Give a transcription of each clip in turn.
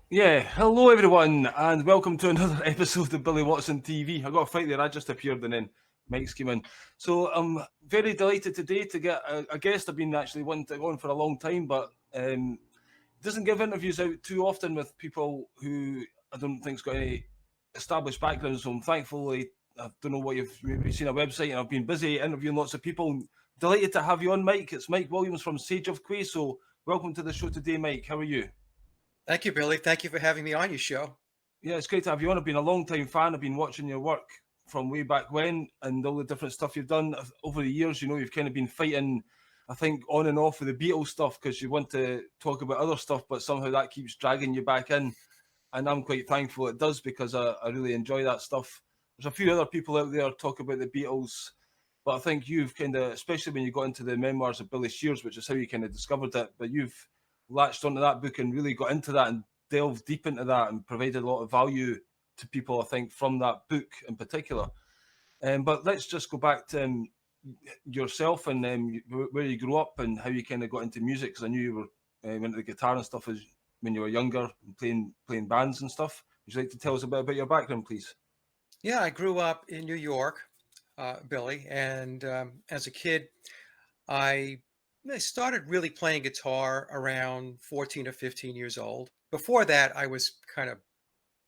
Yeah, hello everyone, and welcome to another episode of Billy Watson TV. I got a fight there, I just appeared and then Mike's came in. So I'm very delighted today to get a guest I've been actually wanting to go on for a long time, but doesn't give interviews out too often with people who I don't think's got any established backgrounds. So I'm thankfully, I don't know what you've maybe seen a website, and I've been busy interviewing lots of people. Delighted to have you on, Mike. It's Mike Williams from Sage of Quay. So welcome to the show today, Mike. How are you? Thank you, Billy. Thank you for having me on your show. Yeah, it's great to have you on. I've been a long time fan. I've been watching your work from way back when and all the different stuff you've done over the years. You know, you've kind of been fighting, I think, on and off with the Beatles stuff because you want to talk about other stuff, but somehow that keeps dragging you back in. And I'm quite thankful it does because I really enjoy that stuff. There's a few other people out there talk about the Beatles, but I think you've kind of, especially when you got into the memoirs of Billy Shears, which is how you kind of discovered it, but you've latched onto that book and really got into that and delved deep into that and provided a lot of value to people, I think, from that book in particular. But let's just go back to yourself and where you grew up and how you kind of got into music, because I knew you were into the guitar and stuff when you were younger, playing bands and stuff. Would you like to tell us a bit about your background, please? Yeah, I grew up in New York, Billy, and as a kid, I I started really playing guitar around 14 or 15 years old. Before that, I was kind of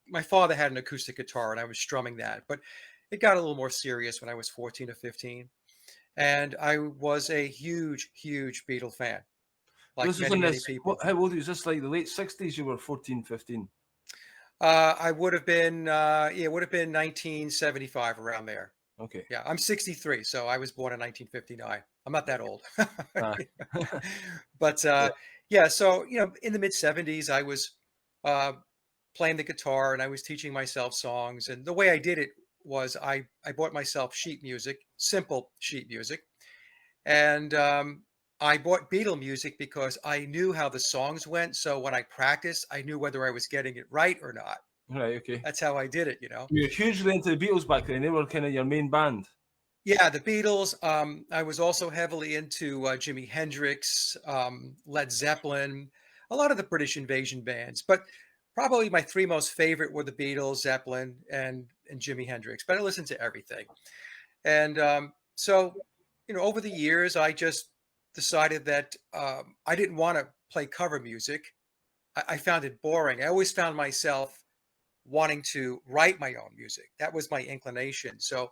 my father had an acoustic guitar and I was strumming that, but it got a little more serious when I was 14 or 15. And I was a huge, huge Beatle fan, So like this was many, in many this, people. how old was this, like the late 60s? You were 14, 15. I would have been, yeah, it would have been 1975 around there. Okay. Yeah, I'm 63, so I was born in 1959. I'm not that old. Ah. But Yeah. yeah, so in the mid 70s, I was uh, playing the guitar and I was teaching myself songs. And the way I did it was I bought myself sheet music, simple sheet music, and I bought Beatle music because I knew how the songs went. So when I practiced, I knew whether I was getting it right or not. Right, okay. That's how I did it. You were hugely into the Beatles back then. They were kind of your main band. Yeah, the Beatles. I was also heavily into Jimi Hendrix, Led Zeppelin, a lot of the British invasion bands. But probably my three most favorite were the Beatles, Zeppelin, and Jimi Hendrix. But I listened to everything, and so over the years, I just decided that I didn't want to play cover music. I found it boring. I always found myself wanting to write my own music. That was my inclination. So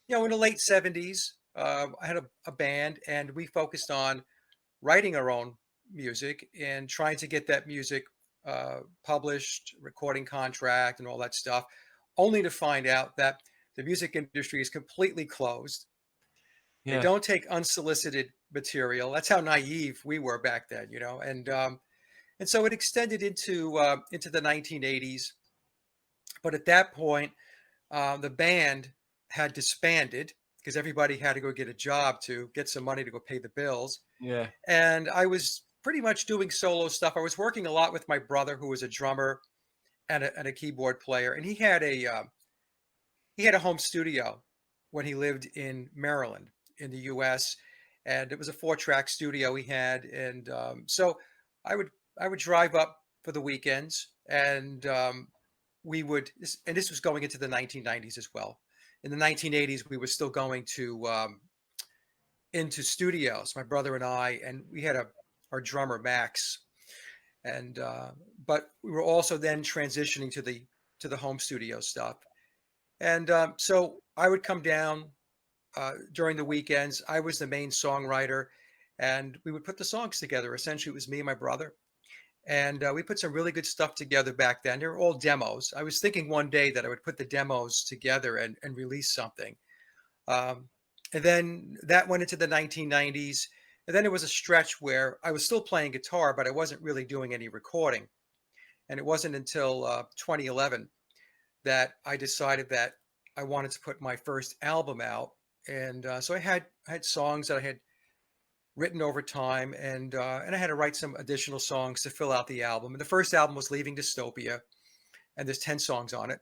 in the late 70s, I had a band and we focused on writing our own music and trying to get that music published, recording contract, and all that stuff, only to find out that the music industry is completely closed. They Yeah. don't take unsolicited material. That's how naive we were back then. And so it extended into the 1980s. But at that point, the band had disbanded because everybody had to go get a job to get some money to go pay the bills. Yeah. And I was pretty much doing solo stuff. I was working a lot with my brother, who was a drummer and a keyboard player, and he had a home studio when he lived in Maryland in the U.S. And it was a 4-track studio he had, and so I would I would drive up for the weekends, and and this was going into the 1990s as well. In the 1980s, we were still going to into studios, my brother and I, and we had our drummer Max, and but we were also then transitioning to the home studio stuff. And so I would come down during the weekends. I was the main songwriter, and we would put the songs together. Essentially, it was me and my brother, and we put some really good stuff together back then. They were all demos. I was thinking one day that I would put the demos together and release something. Um, and then that went into the 1990s. And then there was a stretch where I was still playing guitar, but I wasn't really doing any recording. And it wasn't until 2011 that I decided that I wanted to put my first album out. And so I had songs that I had written over time, and I had to write some additional songs to fill out the album. And the first album was Leaving Dystopia, and there's 10 songs on it.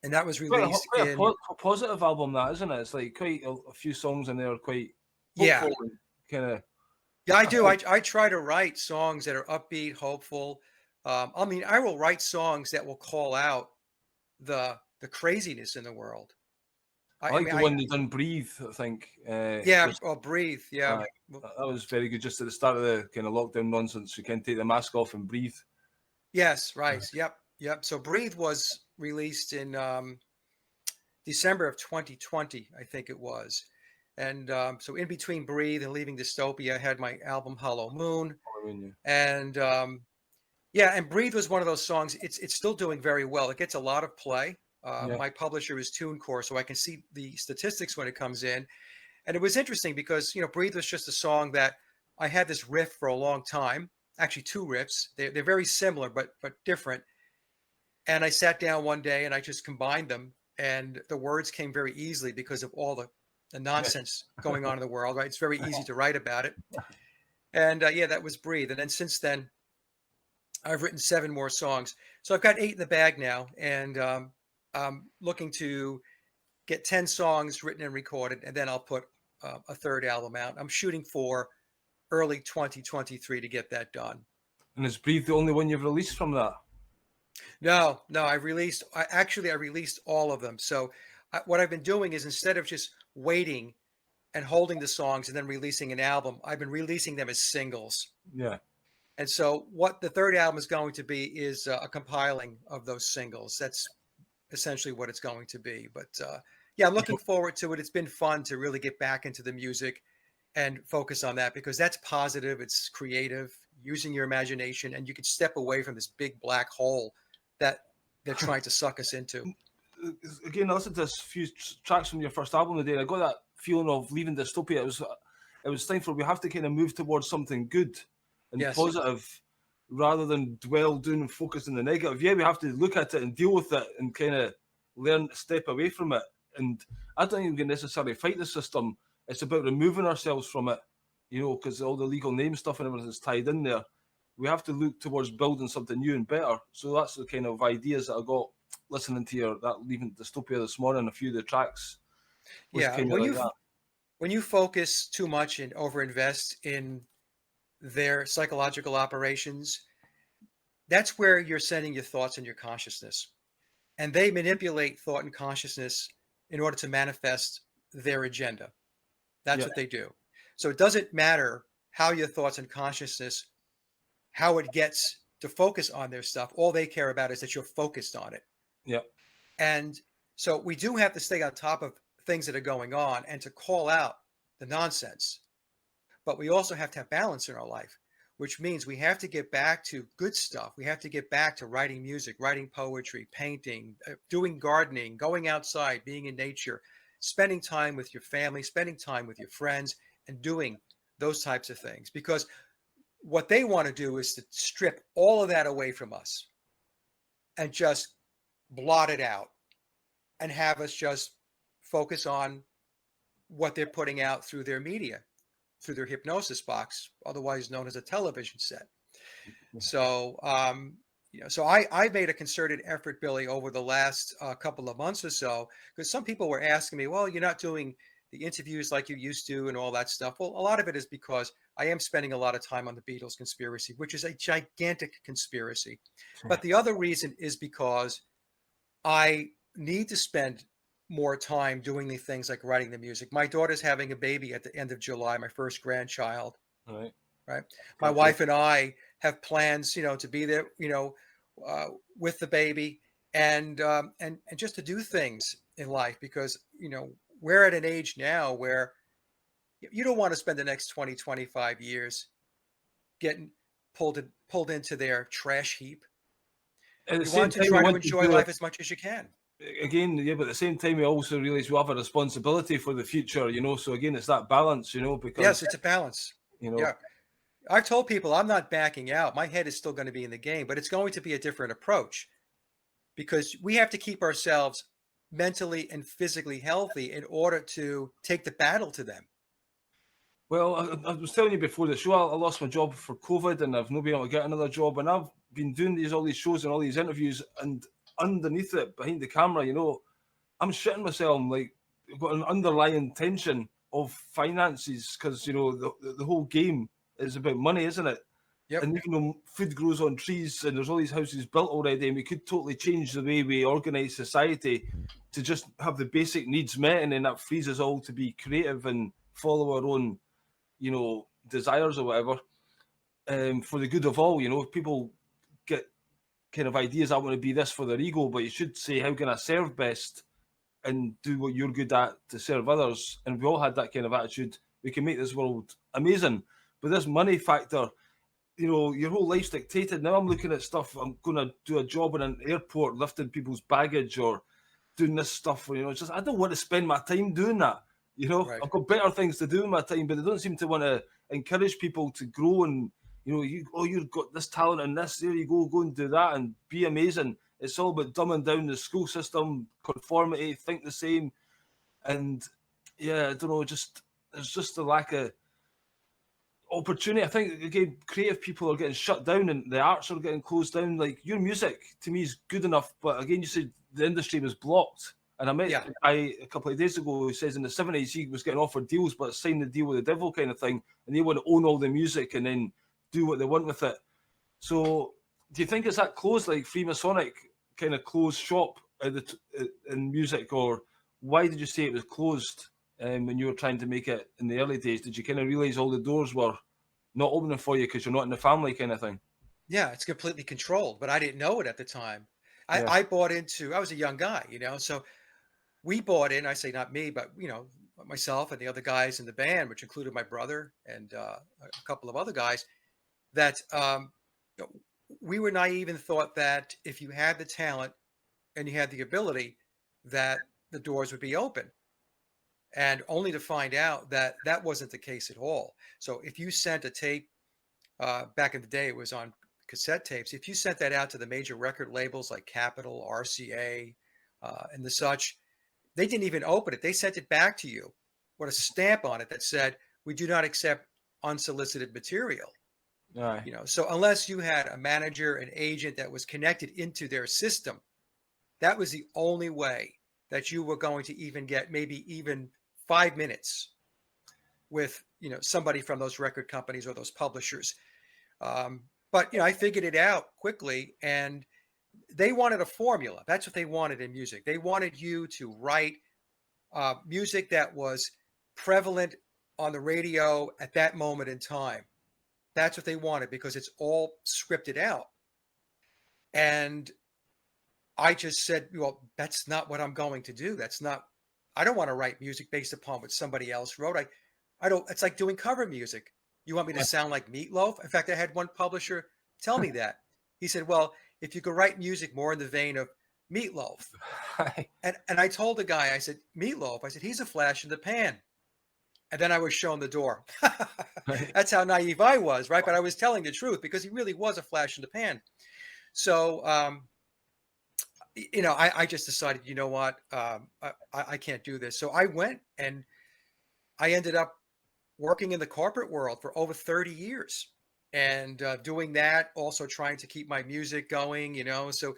And that was Quite a, released quite a in positive album, that, isn't it? It's like quite a few songs in there are quite yeah. hopeful and kind of. Yeah, I do. I try to write songs that are upbeat, hopeful, I mean, I will write songs that will call out the craziness in the world. I I like mean, the one you done, Breathe, I think. yeah, Just or Breathe, yeah. that was very good. Just at the start of the kind of lockdown nonsense, you can take the mask off and breathe. Yes, right. Yep, yep. So Breathe was released in December of 2020, I think it was. And so in between Breathe and Leaving Dystopia, I had my album Hollow Moon. I mean, And yeah, and Breathe was one of those songs. It's still doing very well. It gets a lot of play. yeah, My publisher is TuneCore, so I can see the statistics when it comes in. And it was interesting because, Breathe was just a song that I had this riff for a long time. Actually, two riffs. They're very similar, but different. And I sat down one day and I just combined them, and the words came very easily because of all the nonsense going on in the world. Right? It's very easy to write about it. And yeah, that was Breathe. And then since then, I've written 7 more songs. So I've got 8 in the bag now, and I'm looking to get 10 songs written and recorded, and then I'll put a third album out. I'm shooting for early 2023 to get that done. And is Breathe the only one you've released from that? No, I released all of them. So what I've been doing is, instead of just waiting and holding the songs and then releasing an album, I've been releasing them as singles. Yeah. And so what the third album is going to be is a compiling of those singles. That's essentially what it's going to be. But yeah, I'm looking forward to it. It's been fun to really get back into the music and focus on that, because that's positive, it's creative, using your imagination, and you can step away from this big black hole that they're trying to suck us into. Again, I listened to a few tracks from your first album today. I got that feeling of Leaving Dystopia. It was time for, we have to kind of move towards something good and Yes. positive, rather than dwell down and focus on the negative. Yeah, we have to look at it and deal with it and kind of learn to step away from it. And I don't even necessarily fight the system. It's about removing ourselves from it, because all the legal name stuff and everything is tied in there. We have to look towards building something new and better. So that's the kind of ideas that I got listening to that Leaving Dystopia this morning. A few of the tracks was Yeah, kind of like that. when you focus too much and overinvest in their psychological operations, that's where you're sending your thoughts and your consciousness. And they manipulate thought and consciousness in order to manifest their agenda. That's what they do. So it doesn't matter how your thoughts and consciousness, how it gets to focus on their stuff. All they care about is that you're focused on it. Yeah. And so we do have to stay on top of things that are going on and to call out the nonsense. But we also have to have balance in our life, which means we have to get back to good stuff. We have to get back to writing music, writing poetry, painting, doing gardening, going outside, being in nature, spending time with your family, spending time with your friends, and doing those types of things. Because what they want to do is to strip all of that away from us and just blot it out and have us just focus on what they're putting out through their media, through their hypnosis box, otherwise known as a television set. So, so I made a concerted effort, Billy, over the last couple of months or so, because some people were asking me, well, you're not doing the interviews like you used to and all that stuff. Well, a lot of it is because I am spending a lot of time on the Beatles conspiracy, which is a gigantic conspiracy. But the other reason is because I need to spend more time doing the things like writing the music. My daughter's having a baby at the end of July, my first grandchild. Right. My wife and I have plans, to be there, with the baby and just to do things in life, because, we're at an age now where you don't want to spend the next 20, 25 years getting pulled into their trash heap. You want to try to enjoy life as much as you can. Again, yeah, but at the same time, we also realize we have a responsibility for the future, So again, it's that balance, because yes, it's a balance. Yeah, I've told people I'm not backing out. My head is still going to be in the game, but it's going to be a different approach, because we have to keep ourselves mentally and physically healthy in order to take the battle to them. Well, I was telling you before the show, I lost my job for COVID, and I've not been able to get another job. And I've been doing all these shows and all these interviews, and underneath it, behind the camera, I'm shitting myself. Like, I've got an underlying tension of finances, because the whole game is about money, isn't it? Yep. And even though food grows on trees and there's all these houses built already, and we could totally change the way we organise society to just have the basic needs met, and then that frees us all to be creative and follow our own, desires or whatever, for the good of all. If people get kind of ideas, I want to be this for their ego, but you should say, how can I serve best and do what you're good at to serve others? And if we all had that kind of attitude, we can make this world amazing. But this money factor, your whole life's dictated. Now I'm looking at stuff. I'm going to do a job in an airport, lifting people's baggage or doing this stuff. It's just, I don't want to spend my time doing that. Right. I've got better things to do in my time, but they don't seem to want to encourage people to grow and, you've got this talent and this, there you go and do that and be amazing. It's all about dumbing down the school system, conformity, think the same. And yeah, I don't know, there's just a lack of opportunity. I think, again, creative people are getting shut down and the arts are getting closed down. Like, your music to me is good enough, but again, you said the industry was blocked. And I met a guy a couple of days ago who says in the 70s he was getting offered deals, but signed the deal with the devil kind of thing, and they want to own all the music and then do what they want with it. So do you think it's that closed, like Freemasonic kind of closed shop in music, or why did you say it was closed when you were trying to make it in the early days? Did you kind of realize all the doors were not opening for you because you're not in the family kind of thing? Yeah, it's completely controlled, but I didn't know it at the time. Yeah. I bought into, I was a young guy, so we bought in, I say not me, but, myself and the other guys in the band, which included my brother and a couple of other guys, that we were naive and thought that if you had the talent and you had the ability, that the doors would be open. And only to find out that that wasn't the case at all. So if you sent a tape, back in the day, it was on cassette tapes. If you sent that out to the major record labels like Capitol, RCA, and the such, they didn't even open it. They sent it back to you with a stamp on it that said, "We do not accept unsolicited material." Aye. So unless you had a manager, an agent that was connected into their system, that was the only way that you were going to even get maybe even 5 minutes with, somebody from those record companies or those publishers. But, I figured it out quickly, and they wanted a formula. That's what they wanted in music. They wanted you to write music that was prevalent on the radio at that moment in time. That's what they wanted because it's all scripted out. And I just said, well, that's not what I'm going to do. I don't want to write music based upon what somebody else wrote. I don't, it's like doing cover music. You want me to sound like Meatloaf? In fact, I had one publisher tell me that. He said, well, if you could write music more in the vein of Meatloaf. And I told the guy, I said, Meatloaf, I said, he's a flash in the pan. And then I was shown the door. That's how naive I was, right? But I was telling the truth because he really was a flash in the pan. So, I just decided, you know what, I can't do this. So I went and I ended up working in the corporate world for over 30 years and doing that, also trying to keep my music going, so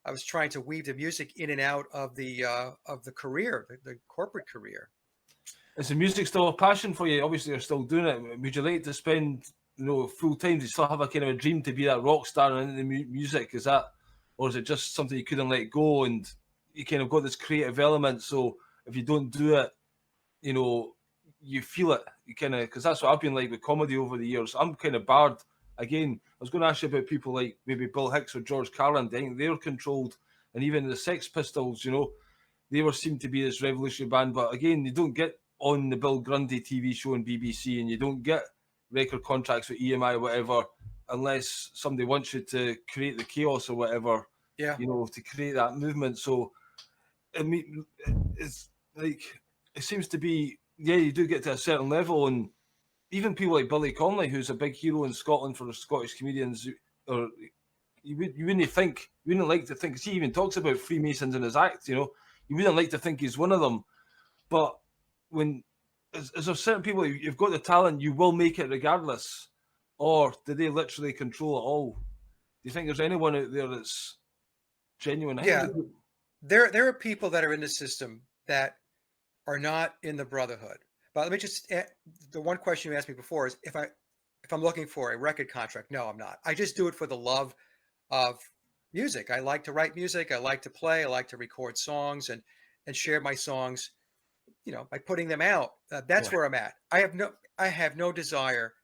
I was trying to weave the music in and out of the career, the corporate career. Is the music still a passion for you? Obviously, you're still doing it. Would you like to spend, full time? Do you still have a kind of a dream to be that rock star in the music? Is that, or is it just something you couldn't let go and you kind of got this creative element? So if you don't do it, you feel it. You kind of, because that's what I've been like with comedy over the years. I'm kind of barred. Again, I was going to ask you about people like maybe Bill Hicks or George Carlin. I think they're controlled, and even the Sex Pistols, they were seemed to be this revolutionary band. But again, you don't get on the Bill Grundy TV show on BBC, and you don't get record contracts with EMI or whatever unless somebody wants you to create the chaos or whatever. Yeah. To create that movement. So, I mean, it's like, it seems to be, you do get to a certain level, and even people like Billy Connolly, who's a big hero in Scotland for the Scottish comedians, or you wouldn't like to think, 'cause he even talks about Freemasons in his act, you wouldn't like to think he's one of them. But when, is there certain people, you've got the talent, you will make it regardless, or do they literally control it all? Do you think there's anyone out there that's genuine? Yeah, there are people that are in the system that are not in the brotherhood. But let me just, the one question you asked me before is if I if I'm looking for a record contract. No, I'm not. I just do it for the love of music. I like to write music. I like to play. I like to record songs and share my songs, by putting them out. That's Yeah. where I'm at. I have no desire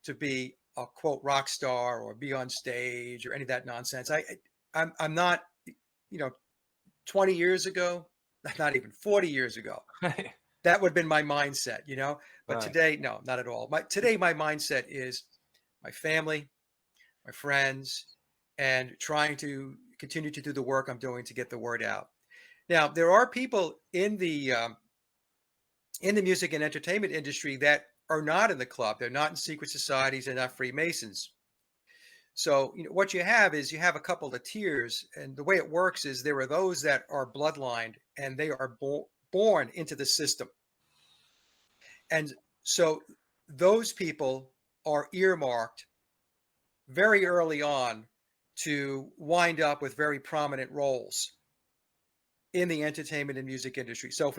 to be a quote rock star or be on stage or any of that nonsense. I'm not, you know, 20 years ago, not even 40 years ago, that would have been my mindset. But Right. today, no, not at all. Today, my mindset is my family, my friends, and trying to continue to do the work I'm doing to get the word out. Now, there are people in the music and entertainment industry that are not in the club. They're not in secret societies. They're not Freemasons. So, what you have is you have a couple of tiers, and the way it works is there are those that are bloodlined and they are born into the system. And so those people are earmarked very early on to wind up with very prominent roles in the entertainment and music industry. So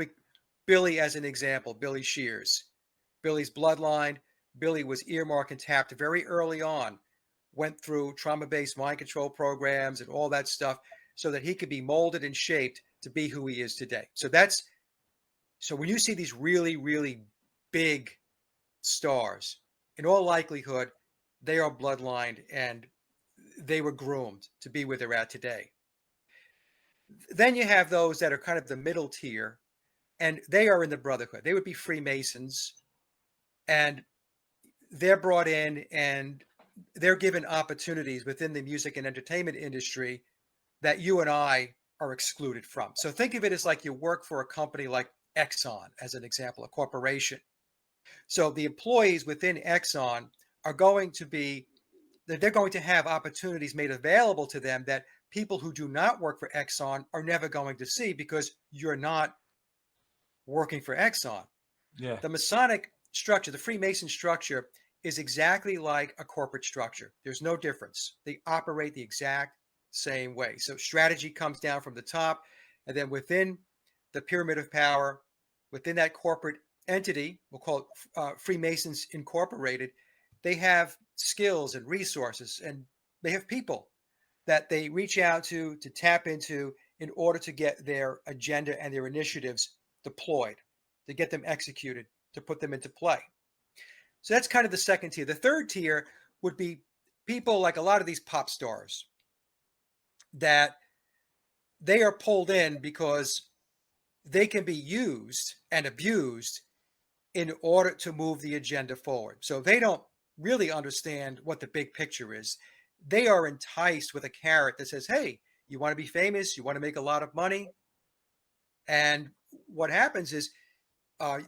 Billy as an example, Billy Shears, Billy's bloodline, Billy was earmarked and tapped very early on, went through trauma-based mind control programs and all that stuff so that he could be molded and shaped to be who he is today. So when you see these really, really big stars, in all likelihood, they are bloodlined and they were groomed to be where they're at today. Then you have those that are kind of the middle tier, and they are in the brotherhood. They would be Freemasons, and they're brought in and they're given opportunities within the music and entertainment industry that you and I are excluded from. So think of it as like you work for a company like Exxon, as an example, a corporation. So the employees within Exxon are going to be, they're going to have opportunities made available to them that people who do not work for Exxon are never going to see because you're not working for Exxon. Yeah. The Masonic structure, the Freemason structure, is exactly like a corporate structure. There's no difference. They operate the exact same way. So strategy comes down from the top, and then within the pyramid of power, within that corporate entity, we'll call it Freemasons Incorporated, they have skills and resources, and they have people that they reach out to tap into in order to get their agenda and their initiatives deployed, to get them executed, to put them into play. So that's kind of the second tier. The third tier would be people like a lot of these pop stars that they are pulled in because they can be used and abused in order to move the agenda forward. So they don't really understand what the big picture is. They are enticed with a carrot that says, hey, you want to be famous, you want to make a lot of money. And what happens is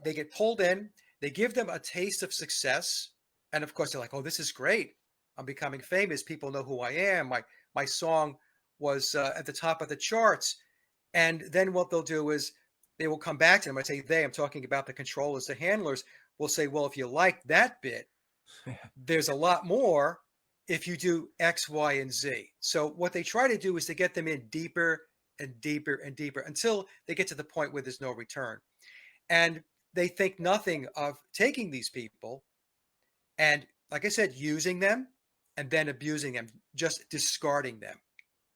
they get pulled in, they give them a taste of success. And of course, they're like, oh, this is great. I'm becoming famous. People know who I am. My song was at the top of the charts. And then what they'll do is they will come back to them. I say I'm talking about the controllers, the handlers will say, well, if you like that bit, there's a lot more if you do X, Y, and Z. So what they try to do is to get them in deeper and deeper and deeper until they get to the point where there's no return. And they think nothing of taking these people and, like I said, using them and then abusing them, just discarding them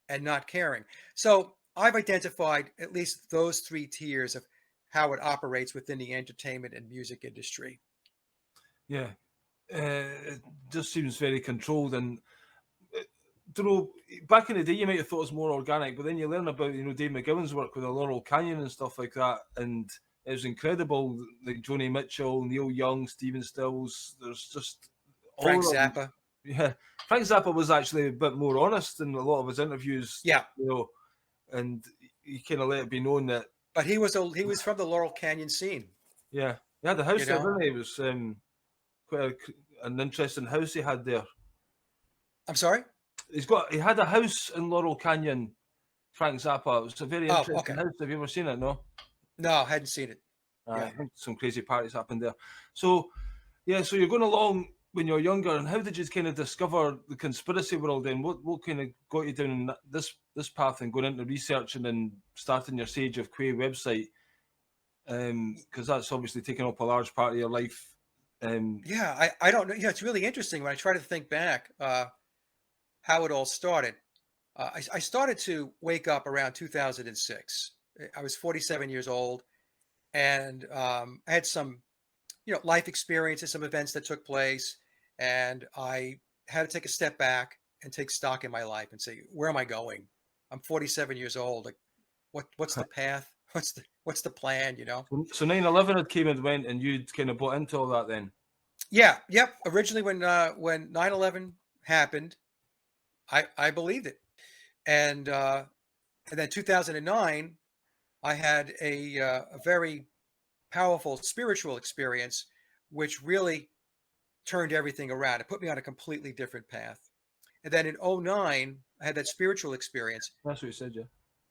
and not caring. So I've identified at least those three tiers of how it operates within the entertainment and music industry. Yeah. It just seems very controlled, and don't know. Back in the day, you might have thought it was more organic, but then you learn about Dave McGowan's work with the Laurel Canyon and stuff like that, and it was incredible. Like Joni Mitchell, Neil Young, Stephen Stills. There's just Frank all of them. Zappa. Yeah, Frank Zappa was actually a bit more honest in a lot of his interviews. Yeah, and he kind of let it be known that. But he was from the Laurel Canyon scene. Yeah, he had a house there, didn't he? It was quite an interesting house he had there. I'm sorry? He had a house in Laurel Canyon, Frank Zappa. It was a very interesting house. Have you ever seen it? No? No, I hadn't seen it. Yeah. I think some crazy parties happened there. So, yeah, so you're going along when you're younger, and how did you kind of discover the conspiracy world then? What kind of got you down this path and going into researching and starting your Sage of Quay website? Because that's obviously taken up a large part of your life Yeah, I don't know. Yeah, it's really interesting when I try to think back how it all started. I started to wake up around 2006. I was 47 years old, and I had some, life experiences, some events that took place, and I had to take a step back and take stock in my life and say, where am I going? I'm 47 years old. Like, what's the path? What's the plan? So 9/11 had came and went, and you'd kind of bought into all that then. Yeah, yep. Originally, when 9/11 happened, I believed it, and then 2009, I had a very powerful spiritual experience, which really turned everything around. It put me on a completely different path. And then in '09, I had that spiritual experience. That's what you said, yeah.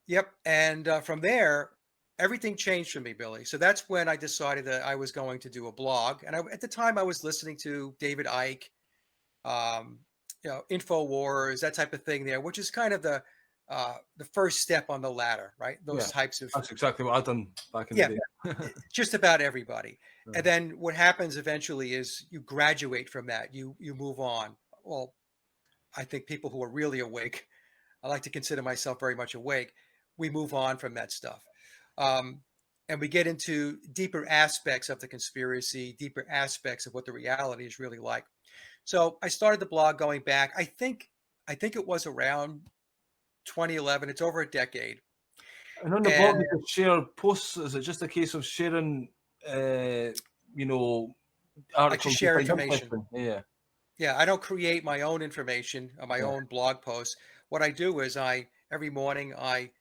Yep. And from there, everything changed for me, Billy. So that's when I decided that I was going to do a blog. And at the time, I was listening to David Icke, um, InfoWars, that type of thing there, which is kind of the first step on the ladder, right? Those Yeah, types of, that's exactly what I'd done back in yeah, the day. just about everybody. Right. And then what happens eventually is you graduate from that. You move on. Well, I think people who are really awake, I like to consider myself very much awake. We move on from that stuff. Um, and we get into deeper aspects of the conspiracy, deeper aspects of what the reality is really like. So I started the blog going back. I think it was around 2011. It's over a decade. And on the blog, And you could share posts. Is it just a case of sharing, I just articles you share find information. interesting? Yeah. Yeah, I don't create my own information or my Yeah. own blog posts. What I do is every morning I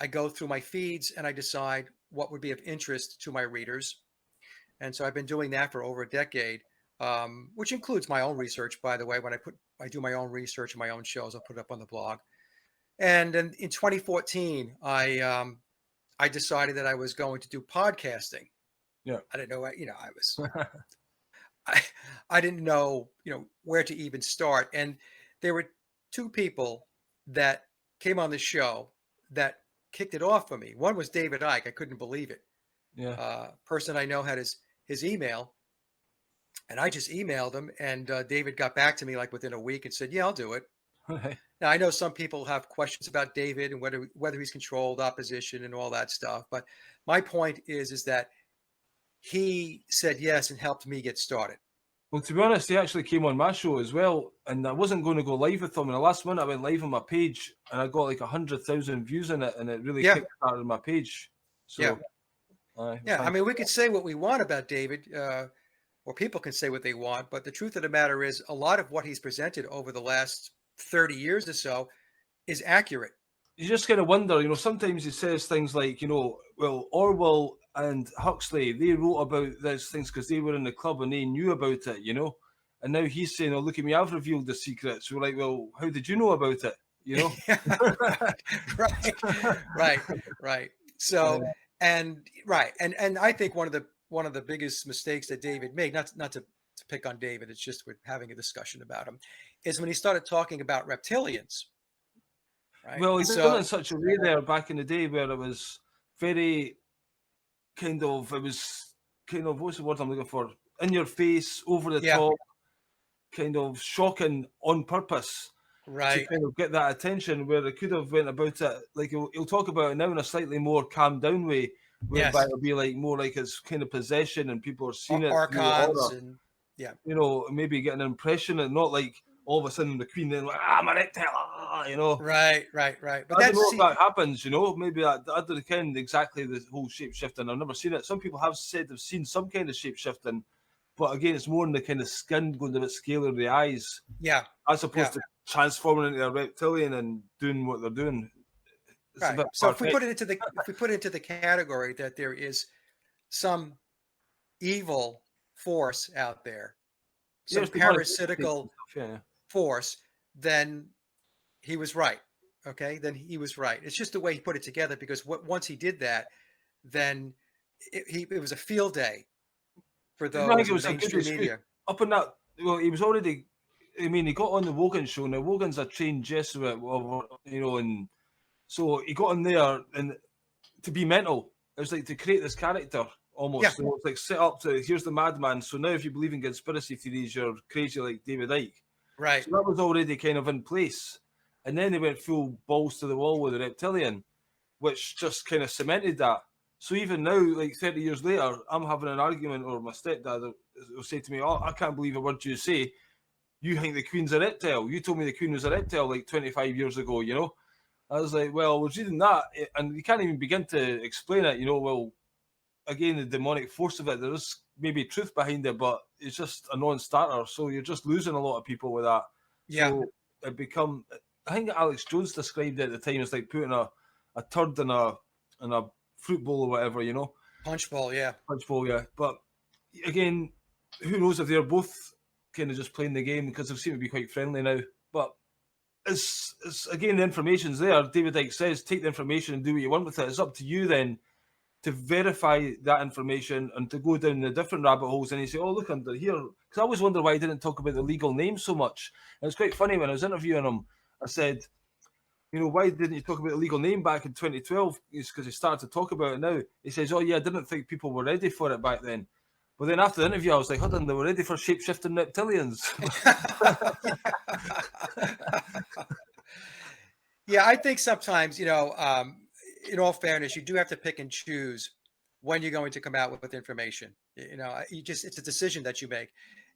go through my feeds and I decide what would be of interest to my readers. And so I've been doing that for over a decade, which includes my own research, by the way. When I do my own research and my own shows, I'll put it up on the blog. And then in 2014, I decided that I was going to do podcasting. Yeah. I didn't know, I was I didn't know, where to even start. And there were two people that came on the show that kicked it off for me. One was David Icke. I couldn't believe it. Yeah. Person I know had his email, and I just emailed him, and David got back to me like within a week and said, "Yeah, I'll do it." Right. Now I know some people have questions about David and whether he's controlled opposition and all that stuff, but my point is that he said yes and helped me get started. Well, to be honest, he actually came on my show as well, and I wasn't going to go live with him. And the last minute, I went live on my page, and I got like 100,000 views in it, and it really Yeah. kickstarted my page. Yeah. So, Yeah, I mean, we could say what we want about David, or people can say what they want, but the truth of the matter is, a lot of what he's presented over the last 30 years or so is accurate. you just kind of wonder, sometimes he says things like, well, Orwell and Huxley, they wrote about those things because they were in the club and they knew about it. And now he's saying, oh, look at me, I've revealed the secrets. We're like, well, how did you know about it? Right. So, and I think one of the biggest mistakes that David made, not to pick on David, it's just we're having a discussion about him, is when he started talking about reptilians. Right. Well, he's done it in such a way there back in the day where it was very what's the word I'm looking for? In your face, over the top, kind of shocking on purpose. Right. To kind of get that attention, where it could have went about it like he'll talk about it now in a slightly more calmed down way, whereby it'll be like more like it's kind of possession and people are seeing it, archons, and maybe getting an impression and not like all of a sudden the Queen then like I'm a reptile, Right. But I don't know if that happens, maybe I don't know exactly the whole shape shifting. I've never seen it. Some people have said they've seen some kind of shape shifting, but again, it's more in the kind of skin going a bit scaly of the eyes. Yeah. As opposed to transforming into a reptilian and doing what they're doing. Right. So if we put it into the category that there is some evil force out there, some parasitical force, then he was right. Okay, then he was right. It's just the way he put it together, because once he did that, then it was a field day for those in mainstream media. Up in that, well, he was already. I mean, he got on the Wogan show. Now, Wogan's a trained Jesuit, and so he got on there and to be mental. It was like to create this character, almost. You know, it's like set up to, here's the madman. So now if you believe in conspiracy theories, you're crazy like David Icke. Right. So that was already kind of in place. And then they went full balls to the wall with the reptilian, which just kind of cemented that. So even now, like 30 years later, I'm having an argument, or my stepdad will say to me, "Oh, I can't believe a word you say. You think the Queen's a reptile. You told me the Queen was a reptile like 25 years ago, you know?" I was like, well, I was reading that, and you can't even begin to explain it, you know. Well, again, the demonic force of it, there is maybe truth behind it, but it's just a non-starter. So you're just losing a lot of people with that. Yeah. So it become, I think Alex Jones described it at the time as like putting a turd in a fruit bowl or whatever, you know. Punch bowl, yeah. Punch bowl, yeah. But again, who knows if they're both kind of just playing the game, because they seem to be quite friendly now. But it's again, the information's there. David Icke says, take the information and do what you want with it. It's up to you then to verify that information and to go down the different rabbit holes. And you say, oh, look under here. Because I always wonder why I didn't talk about the legal name so much. And it's quite funny when I was interviewing him, I said, you know, why didn't you talk about the legal name back in 2012? It's because he started to talk about it now. He says, oh, yeah, I didn't think people were ready for it back then. But then after the interview, I was like, hold on, they were ready for shape-shifting reptilians. Yeah, I think sometimes, you know, in all fairness, you do have to pick and choose when you're going to come out with information. You know, it's a decision that you make.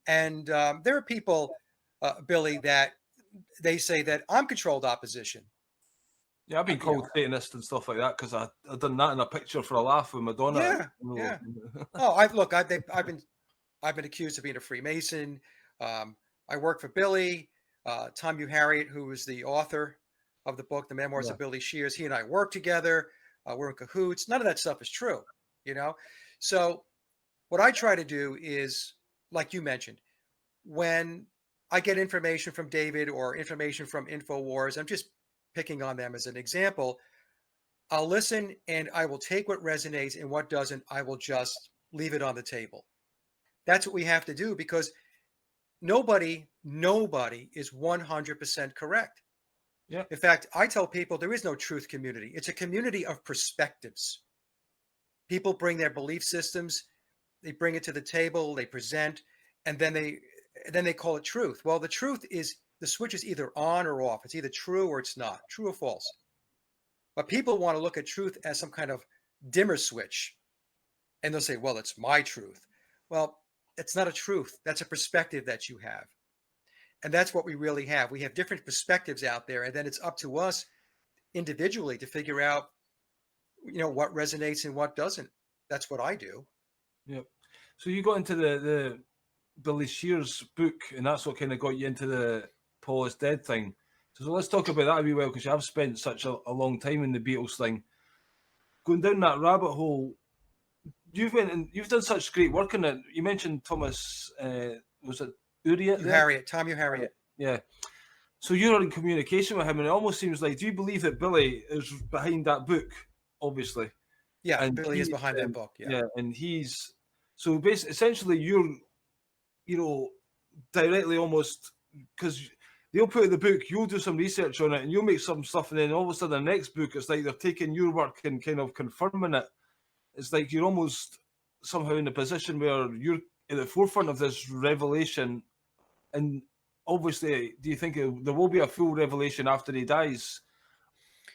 And there are people, Billy, that they say that I'm controlled opposition. Yeah, I've been called Satanist and stuff like that because I done that in a picture for a laugh with Madonna. Yeah, yeah. Oh, I've been accused of being a Freemason. I work for Billy, Tom Harriet, who is the author of the book, The Memoirs of Billy Shears. He and I work together. We're in cahoots. None of that stuff is true, you know? So what I try to do is, like you mentioned, when I get information from David or information from InfoWars, I'm just picking on them as an example, I'll listen and I will take what resonates, and what doesn't, I will just leave it on the table. That's what we have to do, because nobody is 100% correct. Yeah. In fact, I tell people there is no truth community. It's a community of perspectives. People bring their belief systems, they bring it to the table, they present, and then they call it truth. Well, the truth is, the switch is either on or off. It's either true or it's not, true or false. But people want to look at truth as some kind of dimmer switch. And they'll say, well, it's my truth. Well, it's not a truth. That's a perspective that you have. And that's what we really have. We have different perspectives out there. And then it's up to us individually to figure out, you know, what resonates and what doesn't. That's what I do. Yep. So you got into the Billy Shears book, and that's what kind of got you into the Paul is dead thing. So let's talk about that a wee while, because you have spent such a long time in the Beatles thing. Going down that rabbit hole, you've done such great work in it. You mentioned Thomas, was it Harriet? Tom Harriet. Yeah. So you're in communication with him, and it almost seems like, do you believe that Billy is behind that book? Obviously. Yeah, and Billy is behind that book. Yeah. Yeah, and he's so basically, essentially, you're, you know, directly almost, because they'll put in the book, you'll do some research on it, and you'll make some stuff, and then all of a sudden, the next book, it's like they're taking your work and kind of confirming it. It's like you're almost somehow in a position where you're at the forefront of this revelation, and obviously, do you think there will be a full revelation after he dies,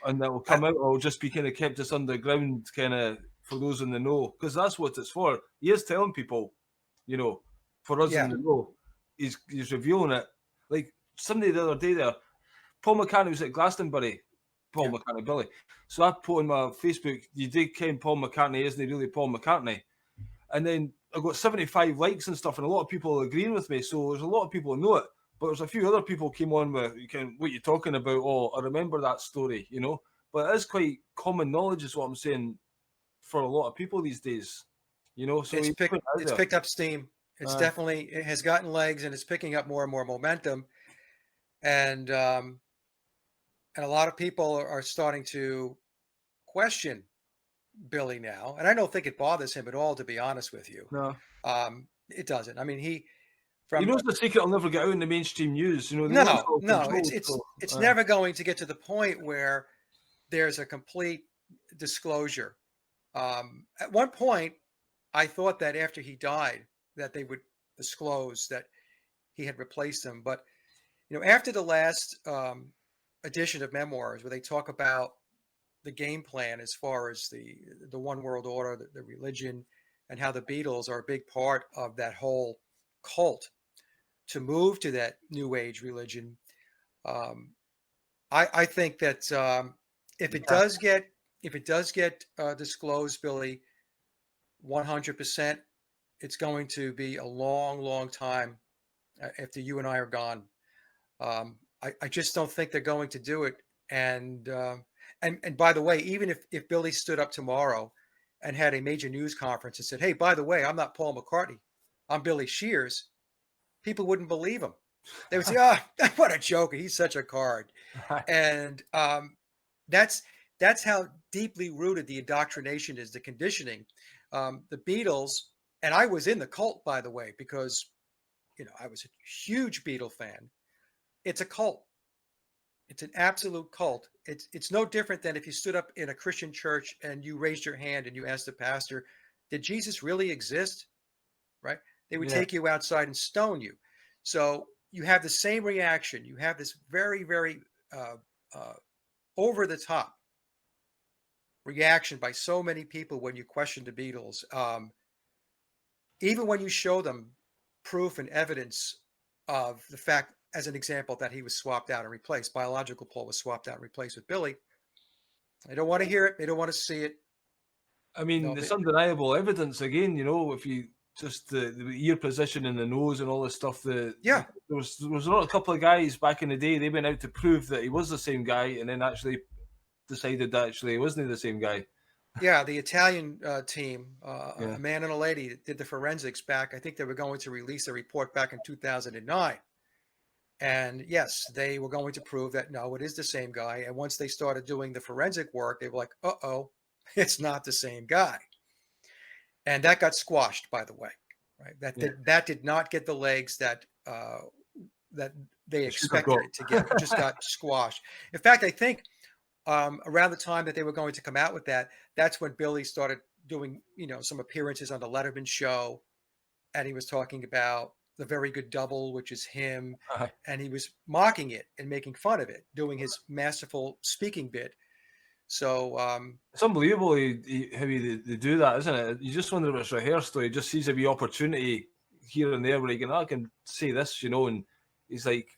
and that will come out, or will just be kind of kept this underground, kind of for those in the know? Because that's what it's for. He is telling people, you know, for us in the know, he's revealing it. Like somebody the other day there, Paul McCartney was at Glastonbury. McCartney, Billy. So I put on my Facebook, you did ken Paul McCartney, isn't he really Paul McCartney? And then I got 75 likes and stuff, and a lot of people agreeing with me. So there's a lot of people who know it. But there's a few other people came on with, what you're talking about. Oh, I remember that story, you know. But it is quite common knowledge, is what I'm saying, for a lot of people these days, you know. So it's picked up steam. It's definitely, it has gotten legs, and it's picking up more and more momentum. And a lot of people are starting to question Billy now. And I don't think it bothers him at all, to be honest with you. No. It doesn't. I mean, he knows the secret will never get out in the mainstream news. You know, no, it's never going to get to the point where there's a complete disclosure. At one point, I thought that after he died, that they would disclose that he had replaced him. But after the last edition of memoirs, where they talk about the game plan as far as the one world order, the religion, and how the Beatles are a big part of that whole cult to move to that new age religion. Um, I think that if it Yeah. does get disclosed, Billy, 100%, it's going to be a long, long time after you and I are gone. I just don't think they're going to do it. And by the way, even if Billy stood up tomorrow and had a major news conference and said, "Hey, by the way, I'm not Paul McCartney, I'm Billy Shears," people wouldn't believe him. They would say, "Ah, what a joker! He's such a card." And that's how deeply rooted the indoctrination is, the conditioning. The Beatles, and I was in the cult, by the way, because I was a huge Beatle fan. It's a cult. It's an absolute cult. It's no different than if you stood up in a Christian church and you raised your hand and you asked the pastor, "Did Jesus really exist?" Right? They would Yeah. take you outside and stone you. So you have the same reaction. You have this very, very over the top reaction by so many people when you question the Beatles. Even when you show them proof and evidence of the fact, as an example, that he was swapped out and replaced, biological Paul was swapped out and replaced with Billy. They don't want to hear it. They don't want to see it. I mean, No, it's undeniable evidence again, if you just the ear position in the nose and all this stuff. Yeah. There was not a couple of guys back in the day, they went out to prove that he was the same guy and then actually decided that actually he wasn't the same guy. Yeah, the Italian team, Yeah. a man and a lady, did the forensics back. I think they were going to release a report back in 2009. And yes, they were going to prove that, no, it is the same guy. And once they started doing the forensic work, they were like, uh-oh, it's not the same guy. And that got squashed, by the way. Right? That did not get the legs that they expected it to get. It just got squashed. In fact, I think around the time that they were going to come out with that, that's when Billy started doing, some appearances on the Letterman show, and he was talking about the Very Good Double, which is him, and he was mocking it and making fun of it, doing his masterful speaking bit. So it's unbelievable how they do that, isn't it? You just wonder if it's rehearsed or he just sees a wee opportunity here and there where he can, I can say this, and he's like,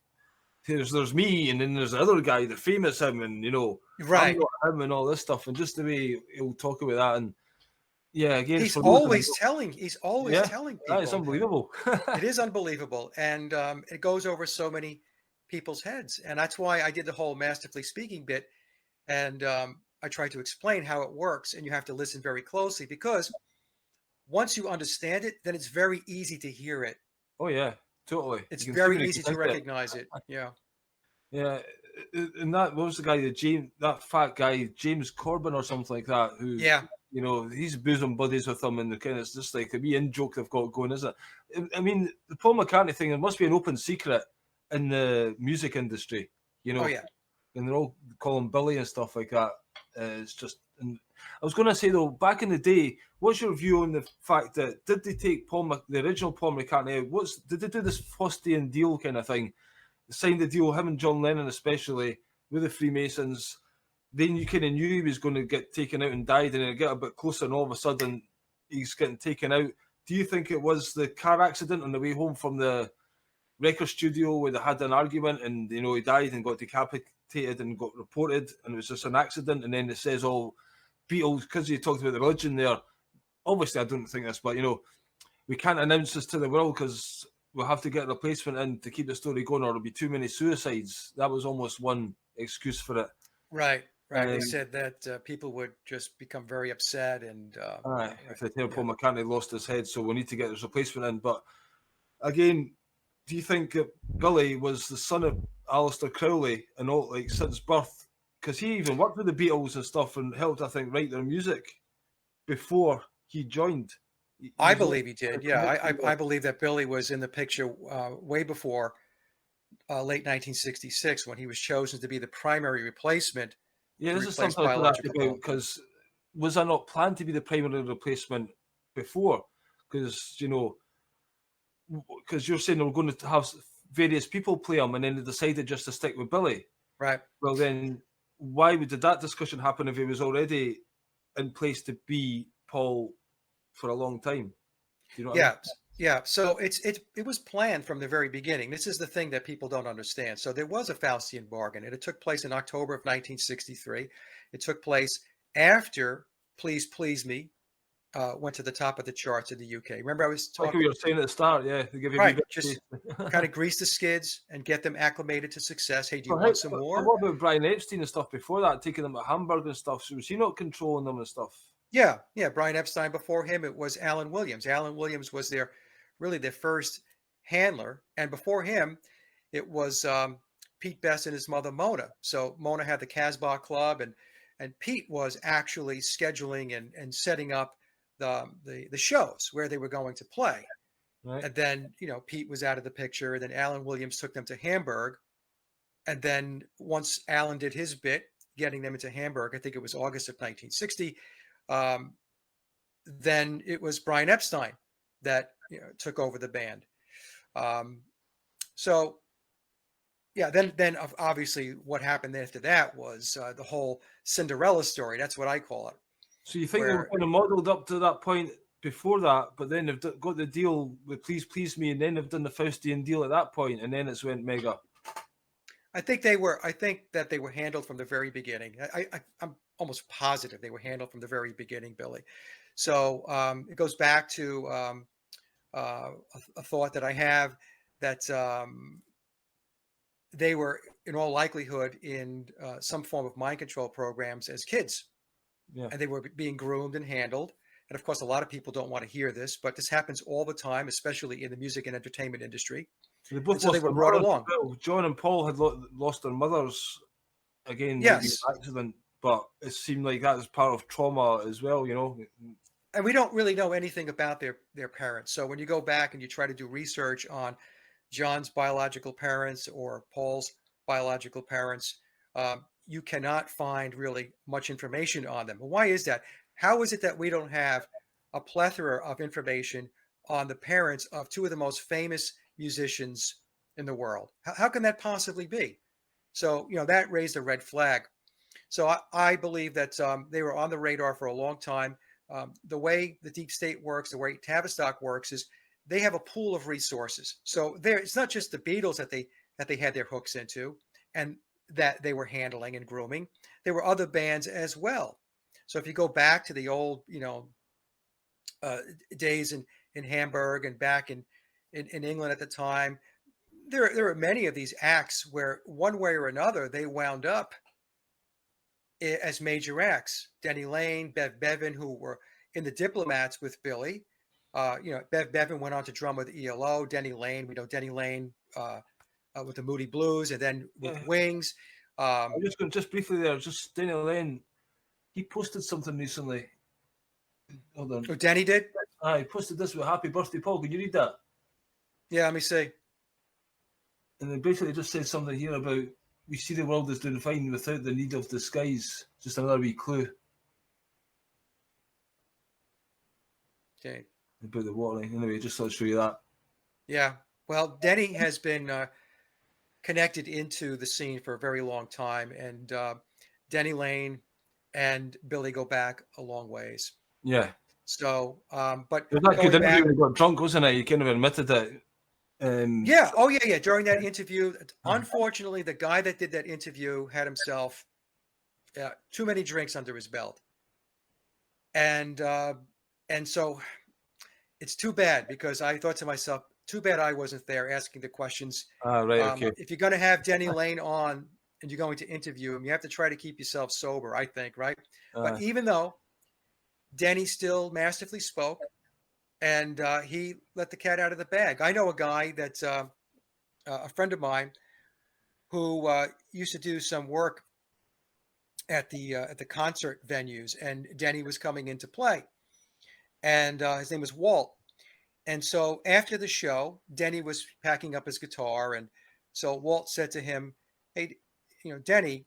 there's me, and then there's the other guy, the famous him, and right, I'm not him, and all this stuff, and just the way he'll talk about that, and yeah, again, he's always telling people. it's unbelievable. It is unbelievable, and it goes over so many people's heads, and that's why I did the whole masterfully speaking bit, and I tried to explain how it works, and you have to listen very closely, because once you understand it, then it's very easy to hear it. Oh yeah, totally. It's very easy to recognize it. Yeah. Yeah, and what was the guy, that fat guy, James Corbin or something like that, who, he's bosom buddies with him, and it's just like a wee in joke they've got going, isn't it? I mean, the Paul McCartney thing, it must be an open secret in the music industry, Oh yeah. and they're all call him Billy and stuff like that. It's just, and I was going to say though, back in the day, what's your view on the fact that did they take the original Paul McCartney out? Did they do this faustian deal kind of thing? Signed the deal, him and John Lennon especially, with the Freemasons. Then you kind of knew he was going to get taken out and died, and then it got a bit closer, and all of a sudden he's getting taken out. Do you think it was the car accident on the way home from the record studio where they had an argument, and he died and got decapitated and got reported, and it was just an accident? And then it says all Beatles, because you talked about the religion there. Obviously, I don't think this, but we can't announce this to the world because we'll have to get a replacement in to keep the story going, or there'll be too many suicides. That was almost one excuse for it. Right. They said that people would just become very upset, and if they tell Paul McCartney lost his head, so we need to get his replacement in. But again, do you think that Billy was the son of Aleister Crowley and all, like, since birth? Because he even worked with the Beatles and stuff and helped, I think, write their music before he joined. I believe he did. Yeah, I believe that Billy was in the picture way before late 1966 when he was chosen to be the primary replacement. Yeah, this is something I was going to ask about, because was that not planned to be the primary replacement before, because because you're saying they were going to have various people play him, and then they decided just to stick with Billy. Right. Well, then why did that discussion happen if he was already in place to be Paul for a long time? Do you know what I mean? Yeah. So it was planned from the very beginning. This is the thing that people don't understand. So there was a Faustian bargain, and it took place in October of 1963. It took place after "Please Please Me" went to the top of the charts in the UK. Remember, I was Like talking. we were saying at the start, yeah, they give you a wee Right, bit of just space. kind of grease the skids and get them acclimated to success. Hey, do you But, want some but more? what about Brian Epstein and stuff before that, taking them to Hamburg and stuff? So was he not controlling them and stuff? Yeah. Brian Epstein. Before him, it was Alan Williams. Alan Williams was really their first handler, and before him, it was Pete Best and his mother Mona. So Mona had the Casbah Club, and Pete was actually scheduling and setting up the shows where they were going to play. Right. And then Pete was out of the picture. And then Alan Williams took them to Hamburg, and then once Alan did his bit, getting them into Hamburg, I think it was August of 1960. Um, then it was Brian Epstein that took over the band. Um, so yeah, then obviously what happened after that was the whole Cinderella story. That's what I call it. So you think they were Where kind of modelled up to that point before that, but then they've got the deal with Please Please Me, and then they've done the Faustian deal at that point, and then it's went mega. I think that they were handled from the very beginning. I'm almost positive they were handled from the very beginning, Billy. So it goes back to a thought that I have that they were, in all likelihood, in some form of mind control programs as kids, Yeah. and they were being groomed and handled. And of course, a lot of people don't want to hear this, but this happens all the time, especially in the music and entertainment industry. They both And so they lost were their brought mothers as along. well. John and Paul had lost their mothers again, maybe Yes. an accident, but it seemed like that was part of trauma as well, And we don't really know anything about their parents. So when you go back and you try to do research on John's biological parents or Paul's biological parents, you cannot find really much information on them. Why is that? How is it that we don't have a plethora of information on the parents of two of the most famous musicians in the world? How can that possibly be? So, that raised a red flag. So I believe that they were on the radar for a long time. The way the deep state works, the way Tavistock works, is they have a pool of resources. So it's not just the Beatles that they had their hooks into and that they were handling and grooming. There were other bands as well. So if you go back to the old, days in Hamburg and back in England at the time, there are many of these acts where one way or another they wound up as major acts. Denny Lane, Bev Bevan, who were in the Diplomats with Billy. Bev Bevan went on to drum with ELO. Denny Lane, we know Denny Lane with the Moody Blues, and then with Wings. I'm just going just briefly there, just Daniel Lane. He posted something recently. Hold on. Oh, Denny did? He posted this with "Happy Birthday, Paul." Can you read that? Yeah, let me see. And then basically just said something here about we see the world as doing fine without the need of disguise. Just another wee clue. Okay. About the water. Anyway, just thought I'd show you that. Yeah. Well, Denny has been connected into the scene for a very long time, and Denny Lane and Billy go back a long ways. Yeah. So, but it was that good going interview back, when he got drunk, wasn't it? He kind of admitted it. yeah. Oh, yeah. During that interview, unfortunately, the guy that did that interview had himself too many drinks under his belt, and so it's too bad, because I thought to myself, too bad I wasn't there asking the questions. Right, okay. If you're going to have Denny Lane on and you're going to interview him, you have to try to keep yourself sober, I think, right? But even though Denny still masterfully spoke, and he let the cat out of the bag. I know a guy that's a friend of mine who used to do some work at the concert venues, and Denny was coming into play, and his name was Walt. And so after the show, Denny was packing up his guitar, and so Walt said to him, "Hey, Denny,